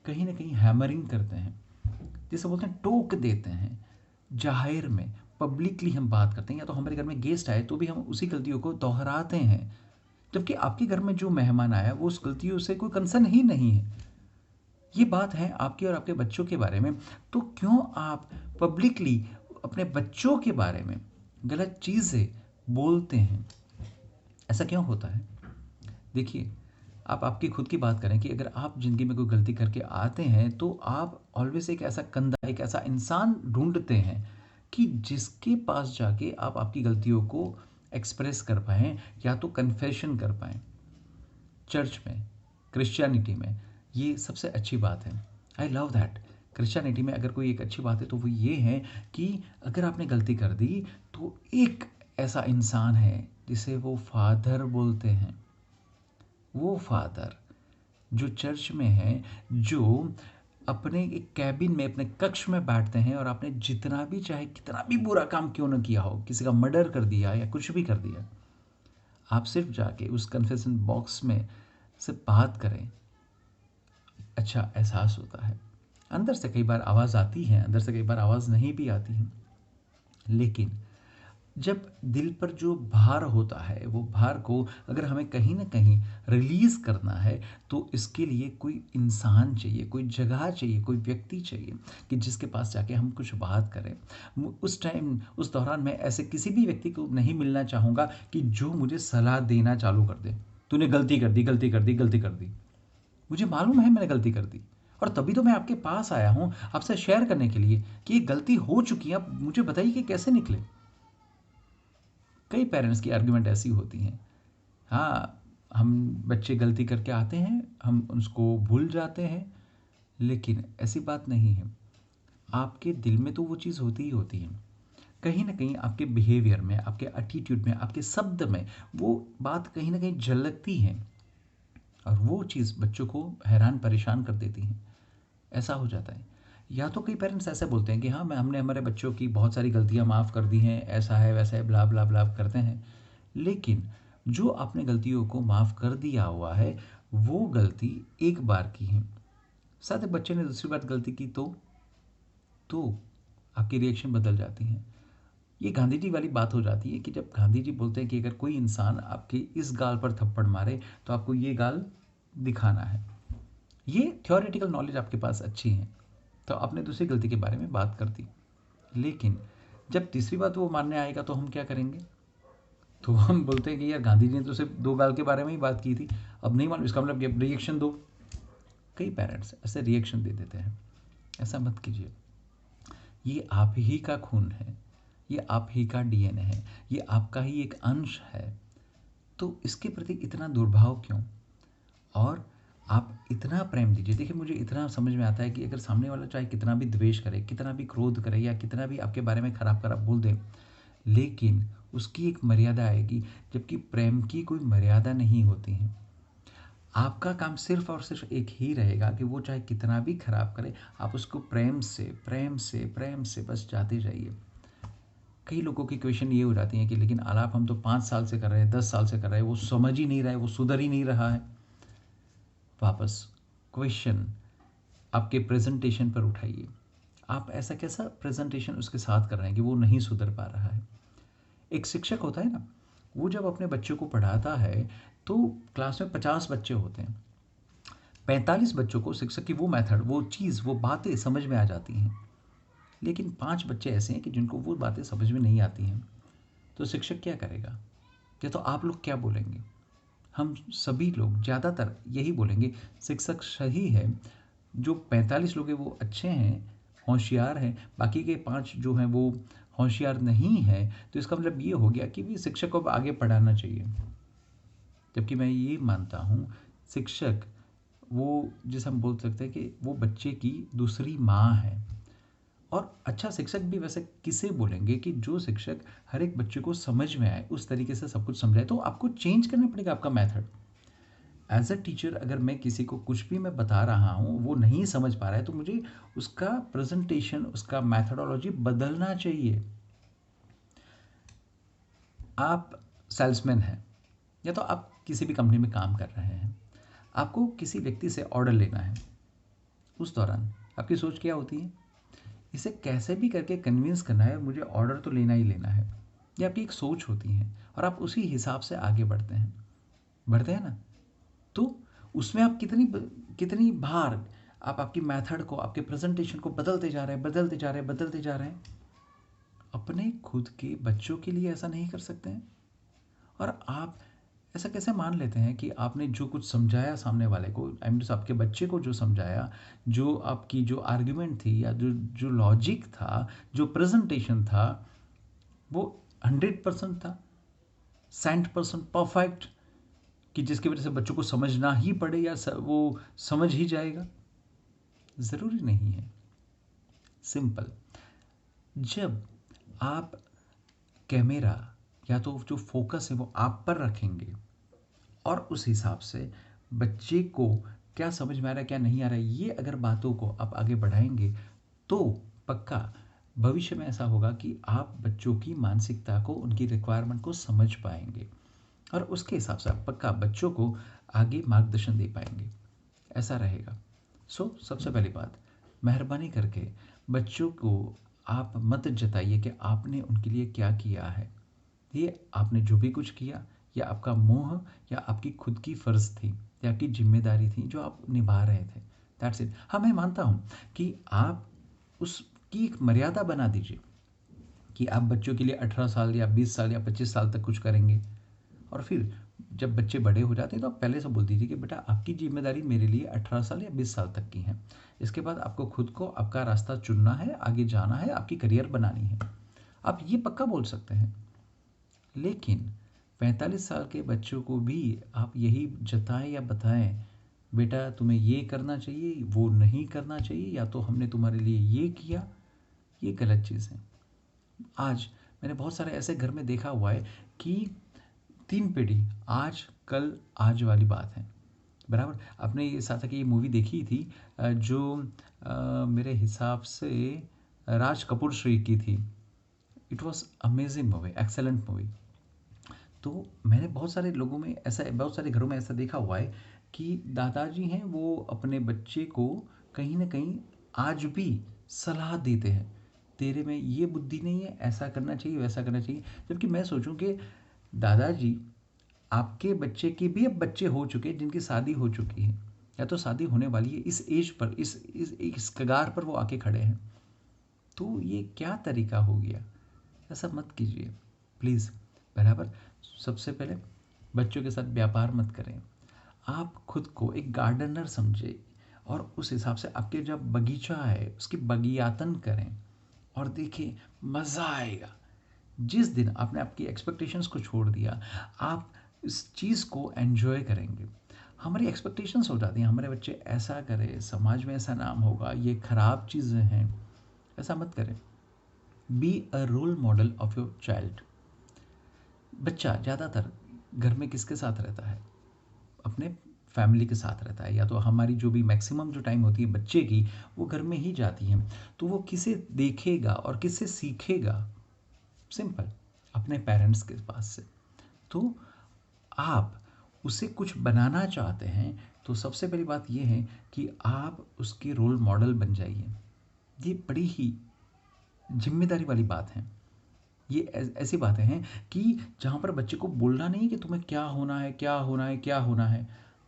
कहीं न कहीं हैमरिंग करते हैं। जिसे बोलते हैं टोक देते हैं, ज़ाहिर में, पब्लिकली हम बात करते हैं, या तो हमारे घर में गेस्ट आए तो भी हम उसी गलतियों को दोहराते हैं। जबकि आपके घर में जो मेहमान आया वो उस गलतियों से कोई कंसर्न ही नहीं है। ये बात है आपकी और आपके बच्चों के बारे में, तो क्यों आप पब्लिकली अपने बच्चों के बारे में गलत चीज़ें बोलते हैं। ऐसा क्यों होता है? देखिए, आप आपकी खुद की बात करें कि अगर आप ज़िंदगी में कोई गलती करके आते हैं तो आप ऑलवेज़ एक ऐसा कंधा, एक ऐसा इंसान ढूँढते हैं कि जिसके पास जाके आप आपकी गलतियों को एक्सप्रेस कर पाएँ या तो कन्फेशन कर पाएँ। चर्च में, क्रिश्चियनिटी में ये सबसे अच्छी बात है। I love that. क्रिश्चियनिटी में अगर कोई एक अच्छी बात है तो वो ये है कि अगर आपने गलती कर दी तो एक ऐसा इंसान है जिसे वो फादर बोलते हैं। वो फादर जो चर्च में है, जो अपने एक कैबिन में, अपने कक्ष में बैठते हैं और आपने जितना भी चाहे कितना भी बुरा काम क्यों ना किया हो, किसी का मर्डर कर दिया या कुछ भी कर दिया, आप सिर्फ जाके उस कन्फेशन बॉक्स में से बात करें, अच्छा एहसास होता है। अंदर से कई बार आवाज़ आती है, अंदर से कई बार आवाज़ नहीं भी आती है, लेकिन जब दिल पर जो भार होता है वो भार को अगर हमें कहीं ना कहीं रिलीज़ करना है तो इसके लिए कोई इंसान चाहिए, कोई जगह चाहिए, कोई व्यक्ति चाहिए कि जिसके पास जाके हम कुछ बात करें। उस टाइम, उस दौरान मैं ऐसे किसी भी व्यक्ति को नहीं मिलना चाहूँगा कि जो मुझे सलाह देना चालू कर दे, तूने गलती कर दी, गलती कर दी, गलती कर दी। मुझे मालूम है मैंने गलती कर दी और तभी तो मैं आपके पास आया हूँ आपसे शेयर करने के लिए कि ये गलती हो चुकी है, अब मुझे बताइए कि कैसे निकले। कई पेरेंट्स की आर्ग्यूमेंट ऐसी होती हैं, हाँ, हम बच्चे गलती करके आते हैं, हम उसको भूल जाते हैं, लेकिन ऐसी बात नहीं है। आपके दिल में तो वो चीज़ होती ही होती है। कहीं न कहीं आपके बिहेवियर में, आपके एटीट्यूड में, आपके शब्द में वो बात कहीं न कहीं झलकती है और वो चीज़ बच्चों को हैरान परेशान कर देती है। ऐसा हो जाता है। या तो कई पेरेंट्स ऐसे बोलते हैं कि हाँ, मैं हमने हमारे बच्चों की बहुत सारी गलतियाँ माफ़ कर दी हैं, ऐसा है, वैसा है, ब्ला, ब्ला, ब्ला करते हैं। लेकिन जो आपने गलतियों को माफ़ कर दिया हुआ है, वो गलती एक बार की है। साथ ही बच्चे ने दूसरी बार गलती की तो आपकी रिएक्शन बदल जाती है। ये गांधी जी वाली बात हो जाती है कि जब गांधी जी बोलते हैं कि अगर कोई इंसान आपकी इस गाल पर थप्पड़ मारे तो आपको ये गाल दिखाना है। ये थ्योरेटिकल नॉलेज आपके पास अच्छी है, तो आपने दूसरी गलती के बारे में बात कर दी। लेकिन जब तीसरी बात वो मानने आएगा तो हम क्या करेंगे? तो हम बोलते हैं कि यार गांधी जी ने तो सिर्फ 2 गाल के बारे में ही बात की थी, अब नहीं मालूम, इसका मतलब कि रिएक्शन दो। कई पेरेंट्स ऐसे रिएक्शन दे देते हैं। ऐसा मत कीजिए। ये आप ही का खून है, ये आप ही का डीएनए है, ये आपका ही एक अंश है। तो इसके प्रति इतना दुर्भाव क्यों? और आप इतना प्रेम दीजिए। देखिए, मुझे इतना समझ में आता है कि अगर सामने वाला चाहे कितना भी द्वेष करे, कितना भी क्रोध करे या कितना भी आपके बारे में खराब बोल दे, लेकिन उसकी एक मर्यादा आएगी, जबकि प्रेम की कोई मर्यादा नहीं होती है। आपका काम सिर्फ और सिर्फ एक ही रहेगा कि वो चाहे कितना भी खराब करे, आप उसको प्रेम से, प्रेम से, प्रेम से बस जाते जाइए। कई लोगों की क्वेश्चन ये हो जाती है कि लेकिन आलाप हम तो 5 साल से कर रहे हैं, 10 साल से कर रहे हैं, वो समझ ही नहीं रहा है, वो सुधर ही नहीं रहा है। वापस क्वेश्चन आपके प्रेजेंटेशन पर उठाइए। आप ऐसा कैसा प्रेजेंटेशन उसके साथ कर रहे हैं कि वो नहीं सुधर पा रहा है? एक शिक्षक होता है ना, वो जब अपने बच्चों को पढ़ाता है तो क्लास में 50 बच्चे होते हैं। 45 बच्चों को शिक्षक की वो मेथड, वो चीज़, वो बातें समझ में आ जाती हैं, लेकिन 5 बच्चे ऐसे हैं कि जिनको वो बातें समझ में नहीं आती हैं। तो शिक्षक क्या करेगा? या तो आप लोग क्या बोलेंगे? हम सभी लोग ज़्यादातर यही बोलेंगे, शिक्षक सही है, जो 45 लोग हैं वो अच्छे हैं, होशियार हैं, बाकी के 5 जो हैं वो होशियार नहीं हैं। तो इसका मतलब ये हो गया कि भी शिक्षक को अब आगे पढ़ाना चाहिए। जबकि मैं ये मानता हूँ, शिक्षक वो, जिसे हम बोल सकते हैं कि वो बच्चे की दूसरी माँ है। और अच्छा शिक्षक भी वैसे किसे बोलेंगे कि जो शिक्षक हर एक बच्चे को समझ में आए, उस तरीके से सब कुछ समझाए। तो आपको चेंज करना पड़ेगा आपका मेथड। एज अ टीचर अगर मैं किसी को कुछ भी मैं बता रहा हूँ, वो नहीं समझ पा रहा है, तो मुझे उसका प्रेजेंटेशन, उसका मैथडोलॉजी बदलना चाहिए। आप सेल्समैन हैं या तो आप किसी भी कंपनी में काम कर रहे हैं, आपको किसी व्यक्ति से ऑर्डर लेना है। उस दौरान आपकी सोच क्या होती है? इसे कैसे भी करके कन्विंस करना है, मुझे ऑर्डर तो लेना ही लेना है। ये आपकी एक सोच होती है और आप उसी हिसाब से आगे बढ़ते हैं ना। तो उसमें आप कितनी बार आप आपकी मेथड को, आपके प्रेजेंटेशन को बदलते जा रहे हैं, बदलते जा रहे हैं, बदलते जा रहे हैं। अपने खुद के बच्चों के लिए ऐसा नहीं कर सकते हैं? और आप ऐसा कैसे मान लेते हैं कि आपने जो कुछ समझाया सामने वाले को, आई मीन आपके बच्चे को जो समझाया, जो आपकी जो आर्ग्यूमेंट थी या जो जो लॉजिक था, जो प्रेजेंटेशन था, वो 100% था, 100% परफेक्ट, कि जिसकी वजह से बच्चों को समझना ही पड़े या वो समझ ही जाएगा? ज़रूरी नहीं है। सिंपल। जब आप कैमरा या तो जो फोकस है वो आप पर रखेंगे और उस हिसाब से बच्चे को क्या समझ में आ रहा है क्या नहीं आ रहा है, ये अगर बातों को आप आगे बढ़ाएंगे तो पक्का भविष्य में ऐसा होगा कि आप बच्चों की मानसिकता को, उनकी रिक्वायरमेंट को समझ पाएंगे और उसके हिसाब से आप पक्का बच्चों को आगे मार्गदर्शन दे पाएंगे। ऐसा रहेगा। सबसे पहली बात, मेहरबानी करके बच्चों को आप मत जताइए कि आपने उनके लिए क्या किया है। ये आपने जो भी कुछ किया, या आपका मोह या आपकी खुद की फ़र्ज़ थी या आपकी ज़िम्मेदारी थी जो आप निभा रहे थे। That's it. हाँ, मैं मानता हूँ कि आप उसकी एक मर्यादा बना दीजिए कि आप बच्चों के लिए 18 साल या 20 साल या 25 साल तक कुछ करेंगे, और फिर जब बच्चे बड़े हो जाते हैं तो आप पहले से बोल दीजिए कि बेटा आपकी जिम्मेदारी मेरे लिए 18 साल या 20 साल तक की है। इसके बाद आपको खुद को आपका रास्ता चुनना है, आगे जाना है, आपकी करियर बनानी है। आप ये पक्का बोल सकते हैं। लेकिन 45 साल के बच्चों को भी आप यही जताएं या बताएं, बेटा तुम्हें ये करना चाहिए, वो नहीं करना चाहिए, या तो हमने तुम्हारे लिए ये किया, ये गलत चीज़ है। आज मैंने बहुत सारे ऐसे घर में देखा हुआ है कि 3 पीढ़ी, आज कल आज वाली बात है। बराबर। आपने ये साथ की ये मूवी देखी थी जो मेरे हिसाब से राज कपूर श्री की थी। It was amazing movie, excellent movie. तो मैंने बहुत सारे लोगों में ऐसा, बहुत सारे घरों में ऐसा देखा हुआ है कि दादाजी हैं वो अपने बच्चे को कहीं ना कहीं आज भी सलाह देते हैं, तेरे में ये बुद्धि नहीं है, ऐसा करना चाहिए, वैसा करना चाहिए। जबकि मैं सोचूं कि दादाजी, आपके बच्चे के भी अब बच्चे हो चुके हैं जिनकी शादी हो चुकी है या तो शादी होने वाली है, इस एज पर, इस कगार पर वो आके खड़े हैं। तो ये क्या तरीका हो गया? ऐसा मत कीजिए प्लीज़। बराबर। सबसे पहले बच्चों के साथ व्यापार मत करें। आप खुद को एक गार्डनर समझे और उस हिसाब से आपके जब बगीचा है उसकी बगियातन करें और देखिए मज़ा आएगा। जिस दिन आपने आपकी एक्सपेक्टेशंस को छोड़ दिया, आप इस चीज़ को एन्जॉय करेंगे। हमारी एक्सपेक्टेशंस हो जाती हैं, हमारे बच्चे ऐसा करें, समाज में ऐसा नाम होगा, ये ख़राब चीज़ें हैं। ऐसा मत करें। Be a role model of your child. बच्चा ज़्यादातर घर में किसके साथ रहता है? अपने फैमिली के साथ रहता है, या तो हमारी जो भी मैक्सिमम जो टाइम होती है बच्चे की वो घर में ही जाती है। तो वो किसे देखेगा और किससे सीखेगा? सिंपल, अपने पेरेंट्स के पास से। तो आप उसे कुछ बनाना चाहते हैं तो सबसे पहली बात ये है कि आप उसके रोल मॉडल बन जाइए। ये बड़ी ही जिम्मेदारी वाली बात है। ये ऐसी बातें हैं कि जहाँ पर बच्चे को बोलना नहीं है कि तुम्हें क्या होना है, क्या होना है, क्या होना है।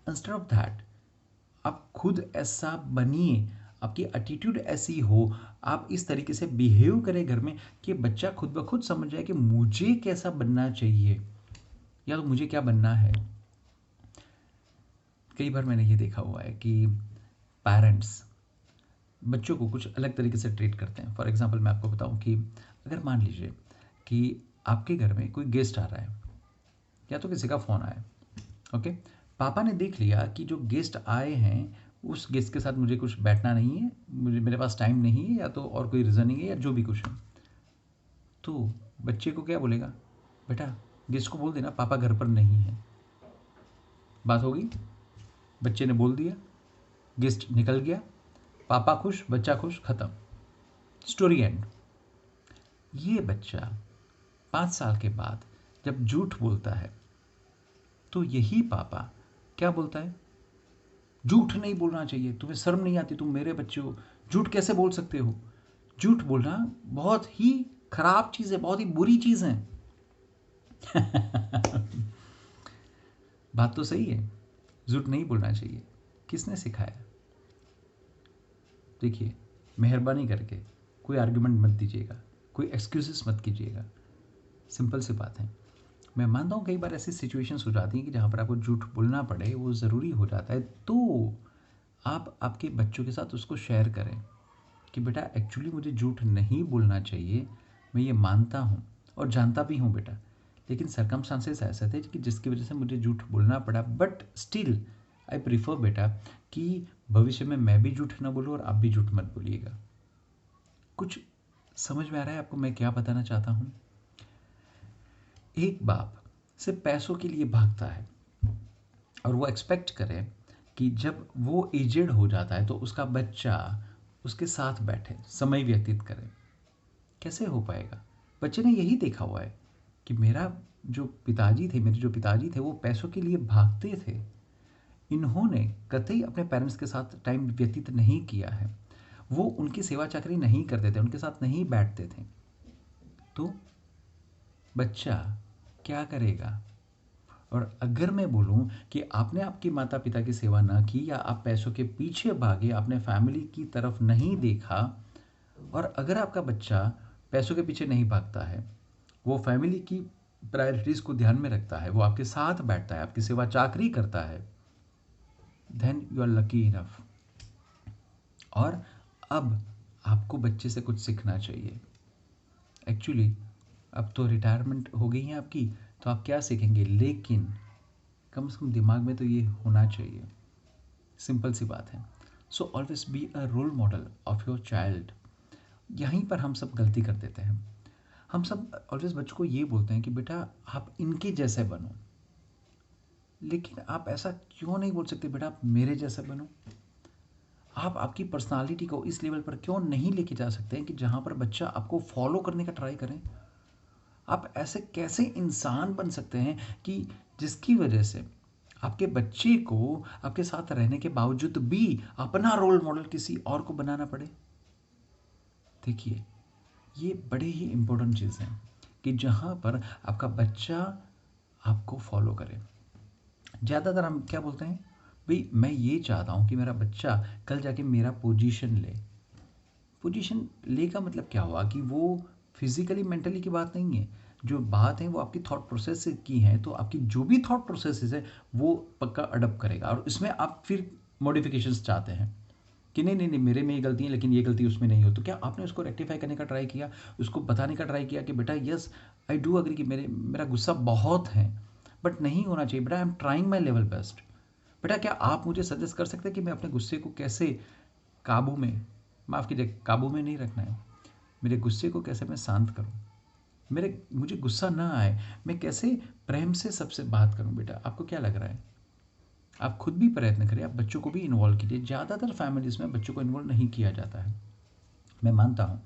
इंस्टेड ऑफ दैट, आप खुद ऐसा बनिए, आपकी एटीट्यूड ऐसी हो, आप इस तरीके से बिहेव करें घर में कि बच्चा खुद ब खुद समझ जाए कि मुझे कैसा बनना चाहिए या तो मुझे क्या बनना है। कई बार मैंने ये देखा हुआ है कि पेरेंट्स बच्चों को कुछ अलग तरीके से ट्रीट करते हैं। फॉर एग्जांपल मैं आपको बताऊं कि अगर मान लीजिए कि आपके घर में कोई गेस्ट आ रहा है या तो किसी का फ़ोन आया, ओके, पापा ने देख लिया कि जो गेस्ट आए हैं उस गेस्ट के साथ मुझे कुछ बैठना नहीं है, मुझे मेरे पास टाइम नहीं है, या तो और कोई रीज़न नहीं है, या जो भी कुछ है, तो बच्चे को क्या बोलेगा? बेटा गेस्ट को बोल देना पापा घर पर नहीं है। बात होगी, बच्चे ने बोल दिया, गेस्ट निकल गया, पापा खुश, बच्चा खुश, ख़त्म, स्टोरी एंड। ये बच्चा 5 साल के बाद जब झूठ बोलता है तो यही पापा क्या बोलता है? झूठ नहीं बोलना चाहिए, तुम्हें शर्म नहीं आती, तुम मेरे बच्चे हो, झूठ कैसे बोल सकते हो? झूठ बोलना बहुत ही खराब चीज़ है, बहुत ही बुरी चीज़ है। बात तो सही है, झूठ नहीं बोलना चाहिए। किसने सिखाया? देखिए, मेहरबानी करके कोई आर्गुमेंट मत दीजिएगा, कोई एक्सक्यूजेस मत कीजिएगा, सिंपल सी बात है। मैं मानता हूँ कई बार ऐसी सिचुएशंस हो जाती हैं कि जहाँ पर आपको झूठ बोलना पड़े, वो ज़रूरी हो जाता है, तो आप आपके बच्चों के साथ उसको शेयर करें कि बेटा एक्चुअली मुझे झूठ नहीं बोलना चाहिए, मैं ये मानता हूँ और जानता भी हूँ बेटा, लेकिन सर्कमस्टांसेस ऐसे थे कि जिसकी वजह से मुझे झूठ बोलना पड़ा, बट स्टिल आई प्रीफर बेटा कि भविष्य में मैं भी झूठ ना बोलूँ और आप भी झूठ मत बोलिएगा। कुछ समझ में आ रहा है आपको मैं क्या बताना चाहता हूँ? एक बाप सिर्फ पैसों के लिए भागता है और वो एक्सपेक्ट करे कि जब वो एजेड हो जाता है तो उसका बच्चा उसके साथ बैठे, समय व्यतीत करे। कैसे हो पाएगा? बच्चे ने यही देखा हुआ है कि मेरे जो पिताजी थे वो पैसों के लिए भागते थे। इन्होंने कतई अपने पेरेंट्स के साथ टाइम व्यतीत नहीं किया है, वो उनकी सेवा चाकरी नहीं करते थे, उनके साथ नहीं बैठते थे। तो बच्चा क्या करेगा? और अगर मैं बोलूं कि आपने आपके माता पिता की सेवा ना की या आप पैसों के पीछे भागे, आपने फैमिली की तरफ नहीं देखा, और अगर आपका बच्चा पैसों के पीछे नहीं भागता है, वो फैमिली की प्रायोरिटीज़ को ध्यान में रखता है, वो आपके साथ बैठता है, आपकी सेवा चाकरी करता है, then you are lucky enough. और अब आपको बच्चे से कुछ सीखना चाहिए। एक्चुअली अब तो रिटायरमेंट हो गई है आपकी, तो आप क्या सीखेंगे, लेकिन कम से कम दिमाग में तो ये होना चाहिए। सिंपल सी बात है। So always be a role model of your child. यहीं पर हम सब गलती कर देते हैं। हम सब ऑलवेज बच्चों को ये बोलते हैं कि बेटा आप इनके जैसे बनो, लेकिन आप ऐसा क्यों नहीं बोल सकते बेटा आप मेरे जैसे बनो? आप आपकी पर्सनालिटी को इस लेवल पर क्यों नहीं लेके जा सकते हैं कि जहाँ पर बच्चा आपको फॉलो करने का ट्राई करें? आप ऐसे कैसे इंसान बन सकते हैं कि जिसकी वजह से आपके बच्चे को आपके साथ रहने के बावजूद भी अपना रोल मॉडल किसी और को बनाना पड़े? देखिए, ये बड़े ही इंपॉर्टेंट चीज़ हैं कि जहाँ पर आपका बच्चा आपको फॉलो करे। ज़्यादातर हम क्या बोलते हैं, भाई मैं ये चाहता हूँ कि मेरा बच्चा कल जाके मेरा पोजीशन ले। पोजीशन ले का मतलब क्या हुआ कि वो फिजिकली मेंटली की बात नहीं है, जो बात है वो आपकी थॉट प्रोसेस की है, तो आपकी जो भी थॉट प्रोसेस है वो पक्का अडप्ट करेगा, और इसमें आप फिर मॉडिफिकेशंस चाहते हैं कि नहीं नहीं नहीं मेरे में ये गलती है लेकिन ये गलती उसमें नहीं हो, तो क्या आपने उसको रेक्टिफाई करने का ट्राई किया, उसको बताने का ट्राई किया कि बेटा यस आई डू अग्री कि मेरा गुस्सा बहुत है, बट नहीं होना चाहिए बेटा, I am trying my level best. बेटा क्या आप मुझे सजेस्ट कर सकते हैं कि मैं अपने गुस्से को कैसे काबू में, माफ़ कीजिए काबू में नहीं रखना है, मेरे गुस्से को कैसे मैं शांत करूं, मुझे गुस्सा ना आए, मैं कैसे प्रेम से सबसे बात करूं? बेटा आपको क्या लग रहा है? आप खुद भी प्रयत्न करें, आप बच्चों को भी इन्वॉल्व कीजिए। ज़्यादातर फैमिलीज़ में बच्चों को इन्वॉल्व नहीं किया जाता है। मैं मानता हूँ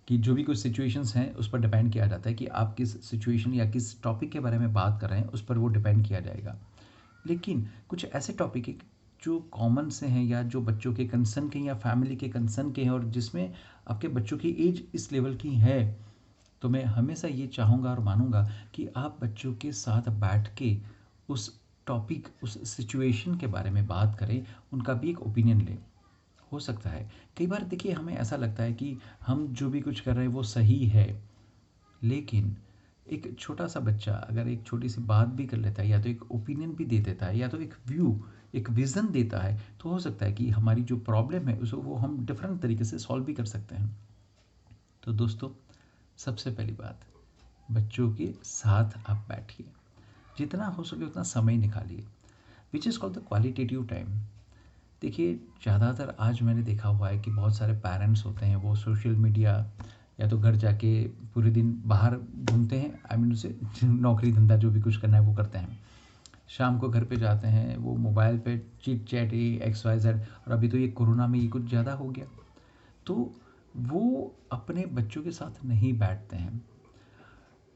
कि जो भी कुछ सिचुएशंस हैं उस पर डिपेंड किया जाता है कि आप किस सिचुएशन या किस टॉपिक के बारे में बात कर रहे हैं, उस पर वो डिपेंड किया जाएगा। लेकिन कुछ ऐसे टॉपिक है जो कॉमन से हैं या जो बच्चों के कंसर्न के या फैमिली के कंसर्न के हैं, और जिसमें आपके बच्चों की एज इस लेवल की है, तो मैं हमेशा ये चाहूँगा और मानूंगा कि आप बच्चों के साथ बैठ के उस टॉपिक उस सिचुएशन के बारे में बात करें, उनका भी एक ओपिनियन लें। हो सकता है कई बार देखिए हमें ऐसा लगता है कि हम जो भी कुछ कर रहे हैं वो सही है, लेकिन एक छोटा सा बच्चा अगर एक छोटी सी बात भी कर लेता है, या तो एक ओपिनियन भी दे देता है, या तो एक व्यू एक विज़न देता है, तो हो सकता है कि हमारी जो प्रॉब्लम है उसको वो हम डिफरेंट तरीके से सॉल्व भी कर सकते हैं। तो दोस्तों, सबसे पहली बात, बच्चों के साथ आप बैठिए, जितना हो सके उतना समय निकालिए, which is called the qualitative time. देखिए, ज़्यादातर आज मैंने देखा हुआ है कि बहुत सारे पेरेंट्स होते हैं वो सोशल मीडिया या तो घर जाके पूरे दिन बाहर घूमते हैं, आई मीन उसे नौकरी धंधा जो भी कुछ करना है वो करते हैं, शाम को घर पे जाते हैं वो मोबाइल पे चिट चैट ये एक्स वाई जेड, और अभी तो ये कोरोना में ये कुछ ज़्यादा हो गया, तो वो अपने बच्चों के साथ नहीं बैठते हैं।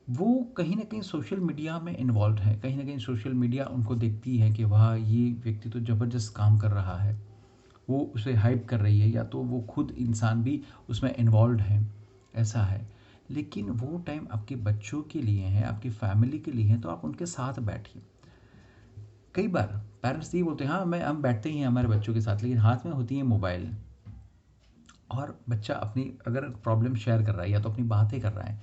वो कहीं ना कहीं सोशल मीडिया में इन्वॉल्व है, कहीं ना कहीं सोशल मीडिया उनको देखती है कि वाह ये व्यक्ति तो ज़बरदस्त काम कर रहा है, वो उसे हाइप कर रही है, या तो वो खुद इंसान भी उसमें इन्वॉल्व है, ऐसा है। लेकिन वो टाइम आपके बच्चों के लिए है, आपकी फैमिली के लिए है, तो आप उनके साथ बैठिए। कई बार पेरेंट्स ये बोलते हैं हाँ मैं हम बैठते ही हैं हमारे बच्चों के साथ, लेकिन हाथ में होती है मोबाइल, और बच्चा अपनी अगर प्रॉब्लम शेयर कर रहा है या तो अपनी बातें कर रहा है,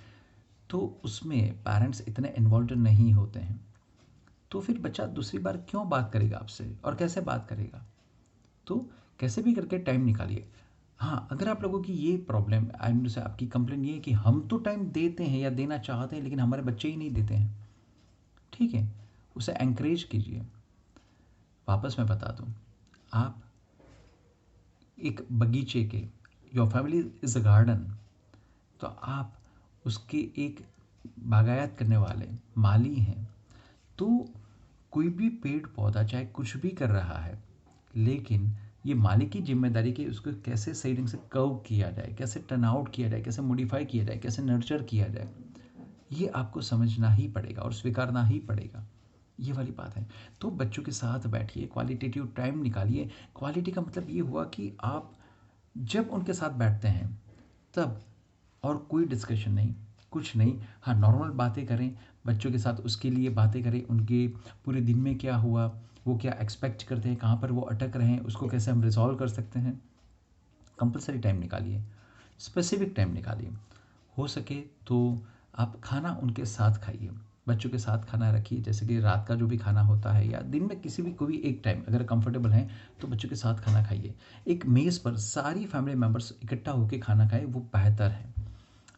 तो उसमें पेरेंट्स इतने इन्वॉल्व नहीं होते हैं, तो फिर बच्चा दूसरी बार क्यों बात करेगा आपसे और कैसे बात करेगा? तो कैसे भी करके टाइम निकालिए। हाँ, अगर आप लोगों की ये प्रॉब्लम आई मीन से आपकी कंप्लेन ये है कि हम तो टाइम देते हैं या देना चाहते हैं लेकिन हमारे बच्चे ही नहीं देते हैं, ठीक है, उसे एंकरेज कीजिए। वापस मैं बता दूं, आप एक बगीचे के, your family is a garden, तो आप उसके एक बागायत करने वाले माली हैं। तो कोई भी पेड़ पौधा चाहे कुछ भी कर रहा है, लेकिन ये मालिक की जिम्मेदारी कि उसको कैसे सही ढंग से कर्व किया जाए, कैसे टर्न आउट किया जाए, कैसे मॉडिफाई किया जाए, कैसे नर्चर किया जाए, ये आपको समझना ही पड़ेगा और स्वीकारना ही पड़ेगा। ये वाली बात है। तो बच्चों के साथ बैठिए, क्वालिटेटिव टाइम निकालिए। क्वालिटी का मतलब ये हुआ कि आप जब उनके साथ बैठते हैं तब और कोई डिस्कशन नहीं, कुछ नहीं। हाँ, नॉर्मल बातें करें बच्चों के साथ, उसके लिए बातें करें, उनके पूरे दिन में क्या हुआ, वो क्या एक्सपेक्ट करते हैं, कहाँ पर वो अटक रहे हैं, उसको कैसे हम रिजॉल्व कर सकते हैं। कंपलसरी टाइम निकालिए, स्पेसिफिक टाइम निकालिए। हो सके तो आप खाना उनके साथ खाइए, बच्चों के साथ खाना रखिए, जैसे कि रात का जो भी खाना होता है या दिन में किसी भी कोई एक टाइम अगर कंफर्टेबल है तो बच्चों के साथ खाना खाइए। एक मेज़ पर सारी फैमिली मेम्बर्स इकट्ठा होकर खाना खाएं, वो बेहतर है।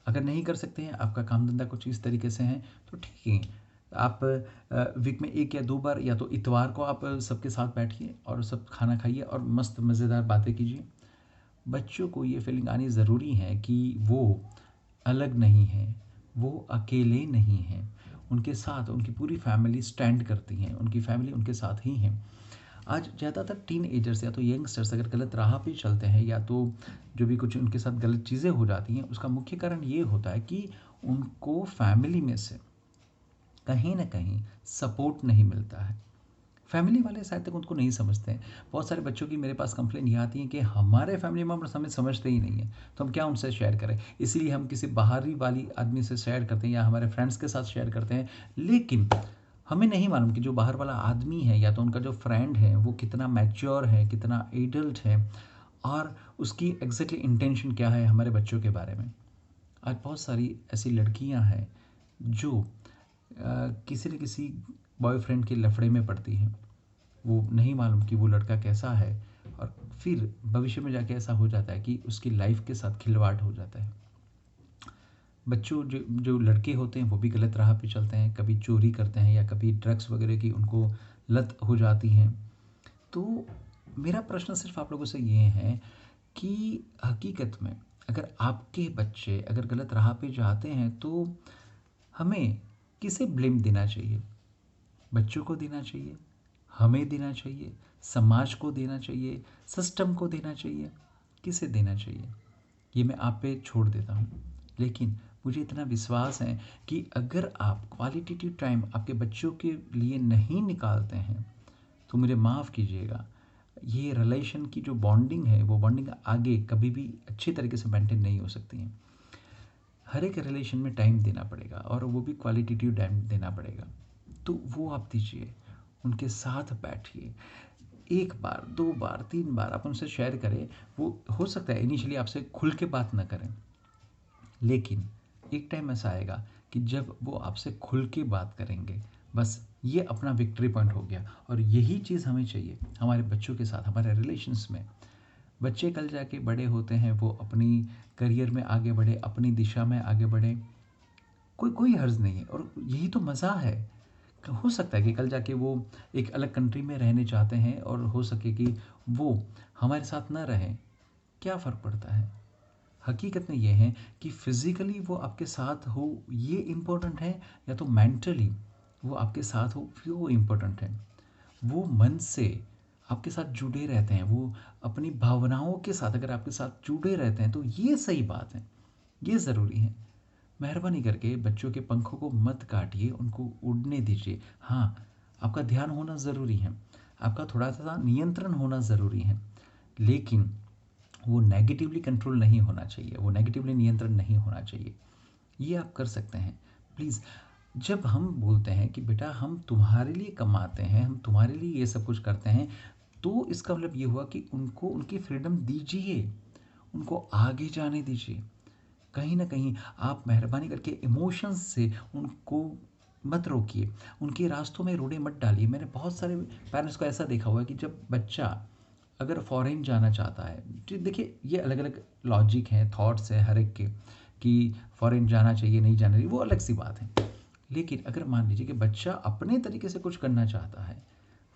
अगर नहीं कर सकते हैं, आपका काम धंधा कुछ इस तरीके से है, तो ठीक है, आप वीक में 1 या 2 बार या तो इतवार को आप सबके साथ बैठिए और सब खाना खाइए और मस्त मज़ेदार बातें कीजिए। बच्चों को ये फीलिंग आनी ज़रूरी है कि वो अलग नहीं हैं, वो अकेले नहीं हैं। उनके साथ उनकी पूरी फैमिली स्टैंड करती हैं, उनकी फैमिली उनके साथ ही हैं। आज ज़्यादातर टीनएजर्स या तो यंगस्टर्स अगर गलत राह पे चलते हैं या तो जो भी कुछ उनके साथ गलत चीज़ें हो जाती हैं, उसका मुख्य कारण ये होता है कि उनको फैमिली में से कहीं न कहीं सपोर्ट नहीं मिलता है। फैमिली वाले शायद तक उनको नहीं समझते हैं। बहुत सारे बच्चों की मेरे पास कंप्लेन ये आती है कि हमारे फैमिली मेम्बर्स हमें समझते ही नहीं है, तो हम क्या उनसे शेयर करें? इसीलिए हम किसी बाहरी वाली आदमी से शेयर करते हैं या हमारे फ्रेंड्स के साथ शेयर करते हैं। लेकिन हमें नहीं मालूम कि जो बाहर वाला आदमी है या तो उनका जो फ्रेंड है वो कितना मैच्योर है, कितना एडल्ट है और उसकी एग्ज़ैक्टली इंटेंशन क्या है हमारे बच्चों के बारे में। आज बहुत सारी ऐसी लड़कियां हैं जो किसी न किसी बॉयफ्रेंड के लफड़े में पड़ती हैं। वो नहीं मालूम कि वो लड़का कैसा है और फिर भविष्य में जाके ऐसा हो जाता है कि उसकी लाइफ के साथ खिलवाड़ हो जाता है। बच्चों जो जो लड़के होते हैं वो भी गलत राह पे चलते हैं, कभी चोरी करते हैं या कभी ड्रग्स वगैरह की उनको लत हो जाती हैं। तो मेरा प्रश्न सिर्फ आप लोगों से ये है कि हकीकत में अगर आपके बच्चे अगर गलत राह पे जाते हैं तो हमें किसे ब्लेम देना चाहिए? बच्चों को देना चाहिए, हमें देना चाहिए, समाज को देना चाहिए, सिस्टम को देना चाहिए, किसे देना चाहिए? ये मैं आप पे छोड़ देता हूँ। लेकिन मुझे इतना विश्वास है कि अगर आप क्वालिटेटिव टाइम आपके बच्चों के लिए नहीं निकालते हैं, तो मुझे माफ़ कीजिएगा, ये रिलेशन की जो बॉन्डिंग है, वो बॉन्डिंग आगे कभी भी अच्छी तरीके से मेंटेन नहीं हो सकती है। हर एक रिलेशन में टाइम देना पड़ेगा और वो भी क्वालिटेटिव टाइम देना पड़ेगा। तो वो आप दीजिए, उनके साथ बैठिए। 1 बार, 2 बार, 3 बार आप उनसे शेयर करें। वो हो सकता है इनिशियली आपसे खुल के बात ना करें, लेकिन एक टाइम ऐसा आएगा कि जब वो आपसे खुल के बात करेंगे। बस ये अपना विक्ट्री पॉइंट हो गया और यही चीज़ हमें चाहिए हमारे बच्चों के साथ, हमारे रिलेशंस में। बच्चे कल जाके बड़े होते हैं, वो अपनी करियर में आगे बढ़े, अपनी दिशा में आगे बढ़े, कोई कोई हर्ज नहीं है और यही तो मज़ा है। हो सकता है कि कल जाके वो एक अलग कंट्री में रहने चाहते हैं और हो सके कि वो हमारे साथ ना रहें, क्या फ़र्क पड़ता है? हकीकत में ये है कि फिज़िकली वो आपके साथ हो ये इम्पोर्टेंट है या तो मेंटली वो आपके साथ हो वो इम्पोर्टेंट है। वो मन से आपके साथ जुड़े रहते हैं, वो अपनी भावनाओं के साथ अगर आपके साथ जुड़े रहते हैं तो ये सही बात है, ये ज़रूरी है। मेहरबानी करके बच्चों के पंखों को मत काटिए, उनको उड़ने दीजिए। हाँ, आपका ध्यान होना ज़रूरी है, आपका थोड़ा-सा नियंत्रण होना ज़रूरी है, लेकिन वो नेगेटिवली कंट्रोल नहीं होना चाहिए, वो नेगेटिवली नियंत्रण नहीं होना चाहिए। ये आप कर सकते हैं। प्लीज़ जब हम बोलते हैं कि बेटा हम तुम्हारे लिए कमाते हैं, हम तुम्हारे लिए ये सब कुछ करते हैं, तो इसका मतलब ये हुआ कि उनको उनकी फ्रीडम दीजिए। उनको आगे जाने दीजिए। कहीं ना कहीं आप मेहरबानी करके इमोशंस से उनको मत रोकिए, उनके रास्तों में रोड़े मत डालिए। मैंने बहुत सारे पेरेंट्स को ऐसा देखा हुआ है कि जब बच्चा अगर फॉरेन जाना चाहता है, देखिए ये अलग अलग लॉजिक हैं, थॉट्स हैं हर एक के, कि फॉरेन जाना चाहिए नहीं जाना चाहिए, वो अलग सी बात है। लेकिन अगर मान लीजिए कि बच्चा अपने तरीके से कुछ करना चाहता है,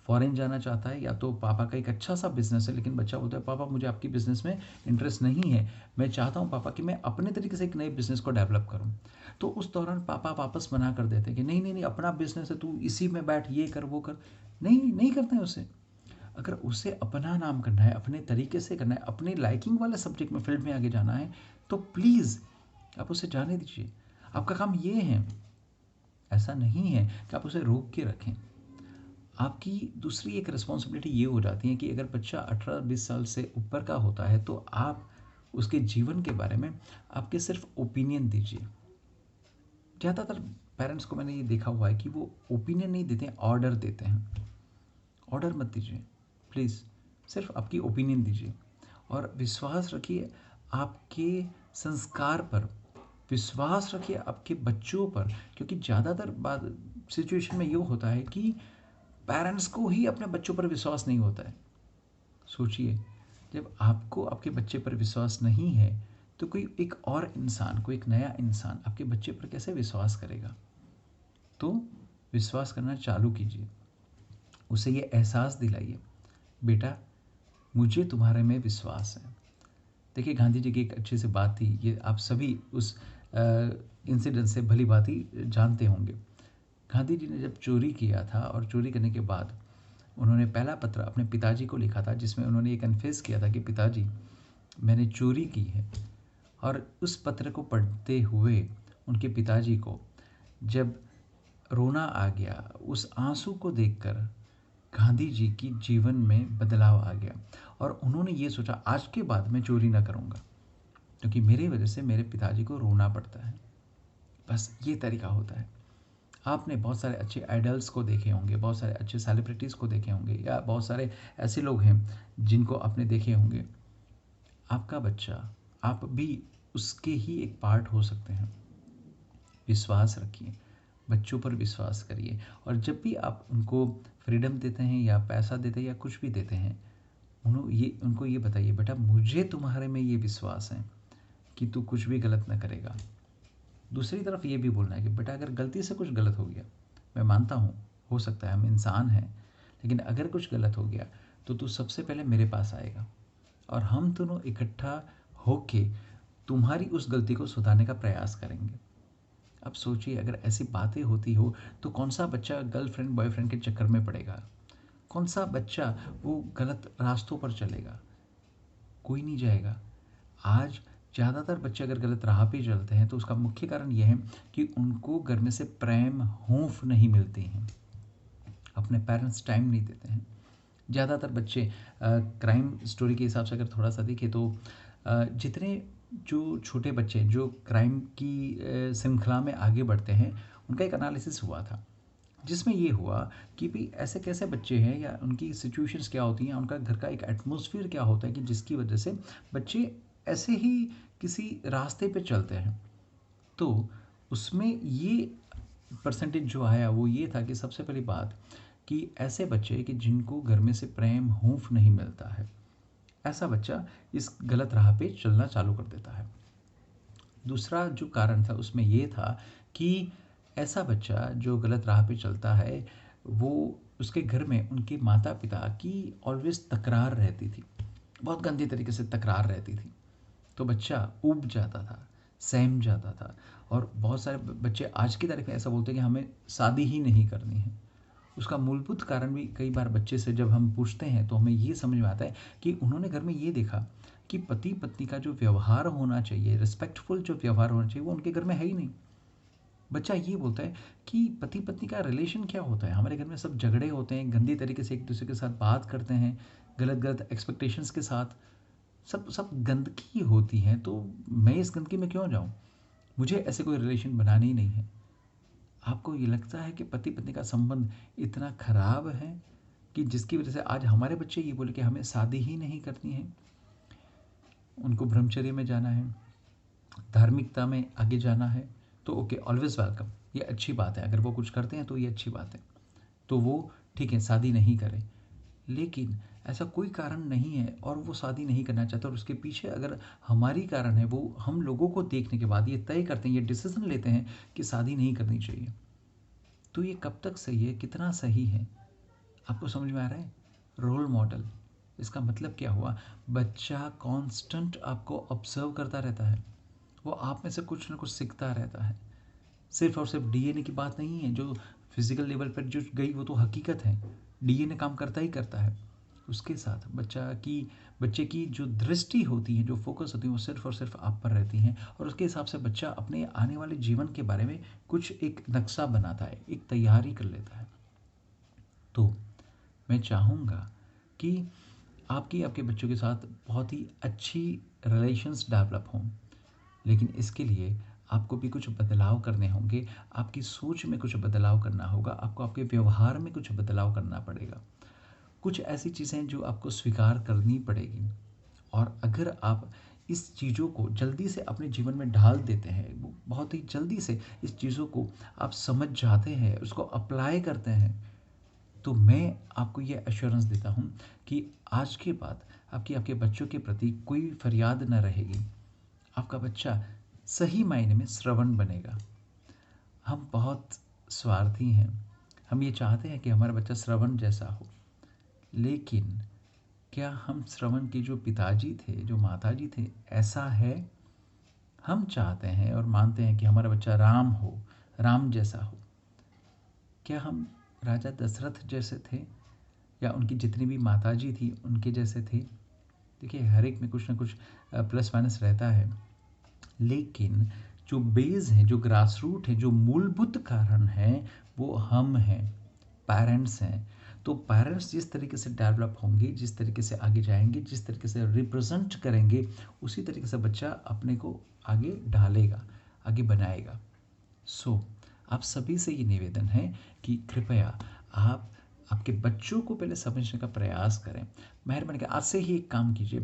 फॉरेन जाना चाहता है, या तो पापा का एक अच्छा सा बिजनेस है लेकिन बच्चा बोलता है पापा मुझे आपकी बिजनेस में इंटरेस्ट नहीं है, मैं चाहता हूँ पापा कि मैं अपने तरीके से एक नए बिजनेस को डेवलप करूँ। तो उस दौरान पापा वापस मना कर देते हैं कि नहीं नहीं नहीं, अपना बिजनेस है, तू इसी में बैठ, ये कर वो कर। नहीं नहीं करते हैं उसे। अगर उसे अपना नाम करना है, अपने तरीके से करना है, अपने लाइकिंग वाले सब्जेक्ट में फील्ड में आगे जाना है, तो प्लीज़ आप उसे जाने दीजिए। आपका काम ये है, ऐसा नहीं है कि आप उसे रोक के रखें। आपकी दूसरी एक रिस्पॉन्सिबिलिटी ये हो जाती है कि अगर बच्चा 18-20 साल से ऊपर का होता है तो आप उसके जीवन के बारे में आपके सिर्फ ओपिनियन दीजिए। ज़्यादातर पेरेंट्स को मैंने ये देखा हुआ है कि वो ओपिनियन नहीं देते हैं, ऑर्डर देते हैं। ऑर्डर मत दीजिए प्लीज़, सिर्फ आपकी ओपिनियन दीजिए और विश्वास रखिए आपके संस्कार पर, विश्वास रखिए आपके बच्चों पर। क्योंकि ज़्यादातर बात सिचुएशन में ये होता है कि पेरेंट्स को ही अपने बच्चों पर विश्वास नहीं होता है। सोचिए, जब आपको आपके बच्चे पर विश्वास नहीं है तो कोई एक और इंसान, कोई एक नया इंसान आपके बच्चे पर कैसे विश्वास करेगा। तो विश्वास करना चालू कीजिए, उसे ये एहसास दिलाइए, बेटा मुझे तुम्हारे में विश्वास है। देखिए गांधी जी की एक अच्छी सी बात थी, ये आप सभी उस इंसिडेंट से भली भांति जानते होंगे। गांधी जी ने जब चोरी किया था और चोरी करने के बाद उन्होंने पहला पत्र अपने पिताजी को लिखा था जिसमें उन्होंने ये कन्फेस किया था कि पिताजी मैंने चोरी की है। और उस पत्र को पढ़ते हुए उनके पिताजी को जब रोना आ गया, उस आंसू को देखकर गांधी जी की जीवन में बदलाव आ गया और उन्होंने ये सोचा आज के बाद मैं चोरी ना करूँगा, क्योंकि मेरी वजह से मेरे पिताजी को रोना पड़ता है। बस ये तरीका होता है। आपने बहुत सारे अच्छे आइडल्स को देखे होंगे, बहुत सारे अच्छे सेलिब्रिटीज़ को देखे होंगे, या बहुत सारे ऐसे लोग हैं जिनको आपने देखे होंगे। आपका बच्चा, आप भी उसके ही एक पार्ट हो सकते हैं। विश्वास रखिए, बच्चों पर विश्वास करिए और जब भी आप उनको फ्रीडम देते हैं या पैसा देते हैं या कुछ भी देते हैं, उनको ये बताइए बेटा मुझे तुम्हारे में ये विश्वास है कि तू कुछ भी गलत ना करेगा। दूसरी तरफ ये भी बोलना है कि बेटा अगर गलती से कुछ गलत हो गया, मैं मानता हूँ हो सकता है, हम इंसान हैं, लेकिन अगर कुछ गलत हो गया तो तू सबसे पहले मेरे पास आएगा और हम दोनों इकट्ठा होके तुम्हारी उस गलती को सुधारने का प्रयास करेंगे। अब सोचिए अगर ऐसी बातें होती हो तो कौन सा बच्चा गर्लफ्रेंड बॉयफ्रेंड के चक्कर में पड़ेगा, कौन सा बच्चा वो गलत रास्तों पर चलेगा, कोई नहीं जाएगा। आज ज़्यादातर बच्चे अगर गलत राह पे चलते हैं तो उसका मुख्य कारण यह है कि उनको घर में से प्रेम हूंफ नहीं मिलती हैं, अपने पेरेंट्स टाइम नहीं देते हैं। ज़्यादातर बच्चे क्राइम स्टोरी के हिसाब से अगर थोड़ा सा देखें तो जितने जो छोटे बच्चे जो क्राइम की श्रृंखला में आगे बढ़ते हैं, उनका एक एनालिसिस हुआ था जिसमें ये हुआ कि भाई ऐसे कैसे बच्चे हैं या उनकी सिचुएशंस क्या होती हैं, उनका घर का एक एटमॉस्फेयर क्या होता है कि जिसकी वजह से बच्चे ऐसे ही किसी रास्ते पे चलते हैं। तो उसमें ये परसेंटेज जो आया वो ये था कि सबसे पहली बात कि ऐसे बच्चे कि जिनको घर में से प्रेम हूंफ नहीं मिलता है, ऐसा बच्चा इस गलत राह पे चलना चालू कर देता है। दूसरा जो कारण था उसमें ये था कि ऐसा बच्चा जो गलत राह पे चलता है, वो उसके घर में उनके माता पिता की ऑलवेज तकरार रहती थी, बहुत गंदे तरीके से तकरार रहती थी। तो बच्चा ऊब जाता था, सहम जाता था। और बहुत सारे बच्चे आज की तारीख में ऐसा बोलते हैं कि हमें शादी ही नहीं करनी है। उसका मूलभूत कारण भी कई बार बच्चे से जब हम पूछते हैं तो हमें ये समझ में आता है कि उन्होंने घर में ये देखा कि पति पत्नी का जो व्यवहार होना चाहिए, रिस्पेक्टफुल जो व्यवहार होना चाहिए, वो उनके घर में है ही नहीं। बच्चा ये बोलता है कि पति पत्नी का रिलेशन क्या होता है, हमारे घर में सब झगड़े होते हैं, गंदी तरीके से एक दूसरे के साथ बात करते हैं, गलत गलत एक्सपेक्टेशंस के साथ, सब सब गंदगी होती है। तो मैं इस गंदगी में क्यों जाऊं, मुझे ऐसे कोई रिलेशन बनानी ही नहीं है। आपको ये लगता है कि पति पत्नी का संबंध इतना खराब है कि जिसकी वजह से आज हमारे बच्चे ये बोले कि हमें शादी ही नहीं करनी है। उनको ब्रह्मचर्य में जाना है, धार्मिकता में आगे जाना है, तो ओके, ऑलवेज वेलकम, ये अच्छी बात है। अगर वो कुछ करते हैं तो ये अच्छी बात है, तो वो ठीक है, शादी नहीं करें। लेकिन ऐसा कोई कारण नहीं है और वो शादी नहीं करना चाहता, और उसके पीछे अगर हमारी कारण है, वो हम लोगों को देखने के बाद ये तय करते हैं, ये डिसीजन लेते हैं कि शादी नहीं करनी चाहिए, तो ये कब तक सही है, कितना सही है? आपको समझ में आ रहा है? रोल मॉडल, इसका मतलब क्या हुआ? बच्चा कांस्टेंट आपको ऑब्जर्व करता रहता है, वो आप में से कुछ ना कुछ सीखता रहता है। सिर्फ और सिर्फ डीएनए की बात नहीं है, जो फिजिकल लेवल पर जो गई वो तो हकीकत है, डीएनए काम करता ही करता है। उसके साथ बच्चे की जो दृष्टि होती है, जो फोकस होती है, वो सिर्फ और सिर्फ आप पर रहती हैं, और उसके हिसाब से बच्चा अपने आने वाले जीवन के बारे में कुछ एक नक्शा बनाता है, एक तैयारी कर लेता है। तो मैं चाहूँगा कि आपके बच्चों के साथ बहुत ही अच्छी रिलेशंस डेवलप हों, लेकिन इसके लिए आपको भी कुछ बदलाव करने होंगे, आपकी सोच में कुछ बदलाव करना होगा, आपको आपके व्यवहार में कुछ बदलाव करना पड़ेगा। कुछ ऐसी चीज़ें जो आपको स्वीकार करनी पड़ेगी, और अगर आप इस चीज़ों को जल्दी से अपने जीवन में ढाल देते हैं, वो बहुत ही जल्दी से इस चीज़ों को आप समझ जाते हैं, उसको अप्लाई करते हैं, तो मैं आपको ये एश्योरेंस देता हूँ कि आज के बाद आपकी आपके बच्चों के प्रति कोई फरियाद न रहेगी। आपका बच्चा सही मायने में श्रवण बनेगा। हम बहुत स्वार्थी हैं, हम ये चाहते हैं कि हमारा बच्चा श्रवण जैसा हो, लेकिन क्या हम श्रवण के जो पिताजी थे, जो माताजी थे, ऐसा है? हम चाहते हैं और मानते हैं कि हमारा बच्चा राम हो, राम जैसा हो। क्या हम राजा दशरथ जैसे थे, या उनकी जितनी भी माताजी थी उनके जैसे थे? देखिए, हर एक में कुछ ना कुछ प्लस माइनस रहता है, लेकिन जो बेस है, जो ग्रास रूट है, जो मूलभूत कारण है, वो हम हैं, पेरेंट्स हैं। तो पेरेंट्स जिस तरीके से डेवलप होंगे, जिस तरीके से आगे जाएंगे, जिस तरीके से रिप्रेजेंट करेंगे, उसी तरीके से बच्चा अपने को आगे ढालेगा, आगे बनाएगा। सो आप सभी से ये निवेदन है कि कृपया आप आपके बच्चों को पहले समझने का प्रयास करें। मेहरबानी कर आज से ही एक काम कीजिए,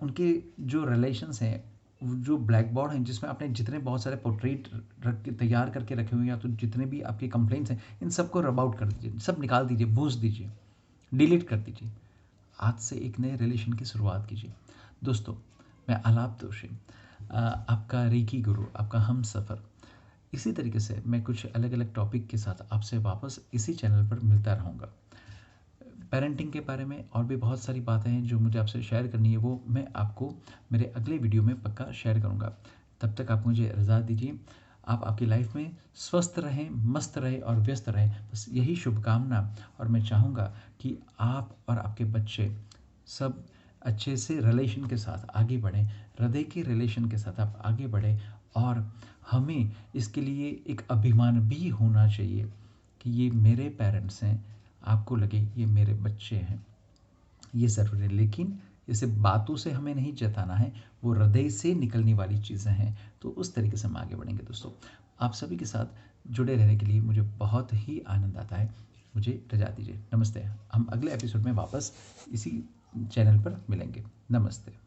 उनके जो रिलेशंस हैं, जो ब्लैक बोर्ड हैं, जिसमें आपने जितने बहुत सारे पोर्ट्रेट रख के तैयार करके रखे हुए हैं, या तो जितने भी आपके कंप्लेंट्स हैं, इन सबको रब आउट कर दीजिए, सब निकाल दीजिए, भूस दीजिए, डिलीट कर दीजिए। आज से एक नए रिलेशन की शुरुआत कीजिए। दोस्तों, मैं आलाप दोषी, आपका रेकी गुरु, आपका हम सफ़र। इसी तरीके से मैं कुछ अलग अलग टॉपिक के साथ आपसे वापस इसी चैनल पर मिलता रहूँगा। पेरेंटिंग के बारे में और भी बहुत सारी बातें हैं जो मुझे आपसे शेयर करनी है, वो मैं आपको मेरे अगले वीडियो में पक्का शेयर करूँगा। तब तक आप मुझे रज़ा दीजिए। आप आपकी लाइफ में स्वस्थ रहें, मस्त रहें और व्यस्त रहें, बस यही शुभकामना। और मैं चाहूँगा कि आप और आपके बच्चे सब अच्छे से रिलेशन के साथ आगे बढ़ें, हृदय के रिलेशन के साथ आप आगे बढ़ें, और हमें इसके लिए एक अभिमान भी होना चाहिए कि ये मेरे पेरेंट्स हैं, आपको लगे ये मेरे बच्चे हैं। ये ज़रूरी है, लेकिन इसे बातों से हमें नहीं जताना है, वो हृदय से निकलने वाली चीज़ें हैं। तो उस तरीके से हम आगे बढ़ेंगे। दोस्तों, आप सभी के साथ जुड़े रहने के लिए मुझे बहुत ही आनंद आता है। मुझे रजा दीजिए। नमस्ते। हम अगले एपिसोड में वापस इसी चैनल पर मिलेंगे। नमस्ते।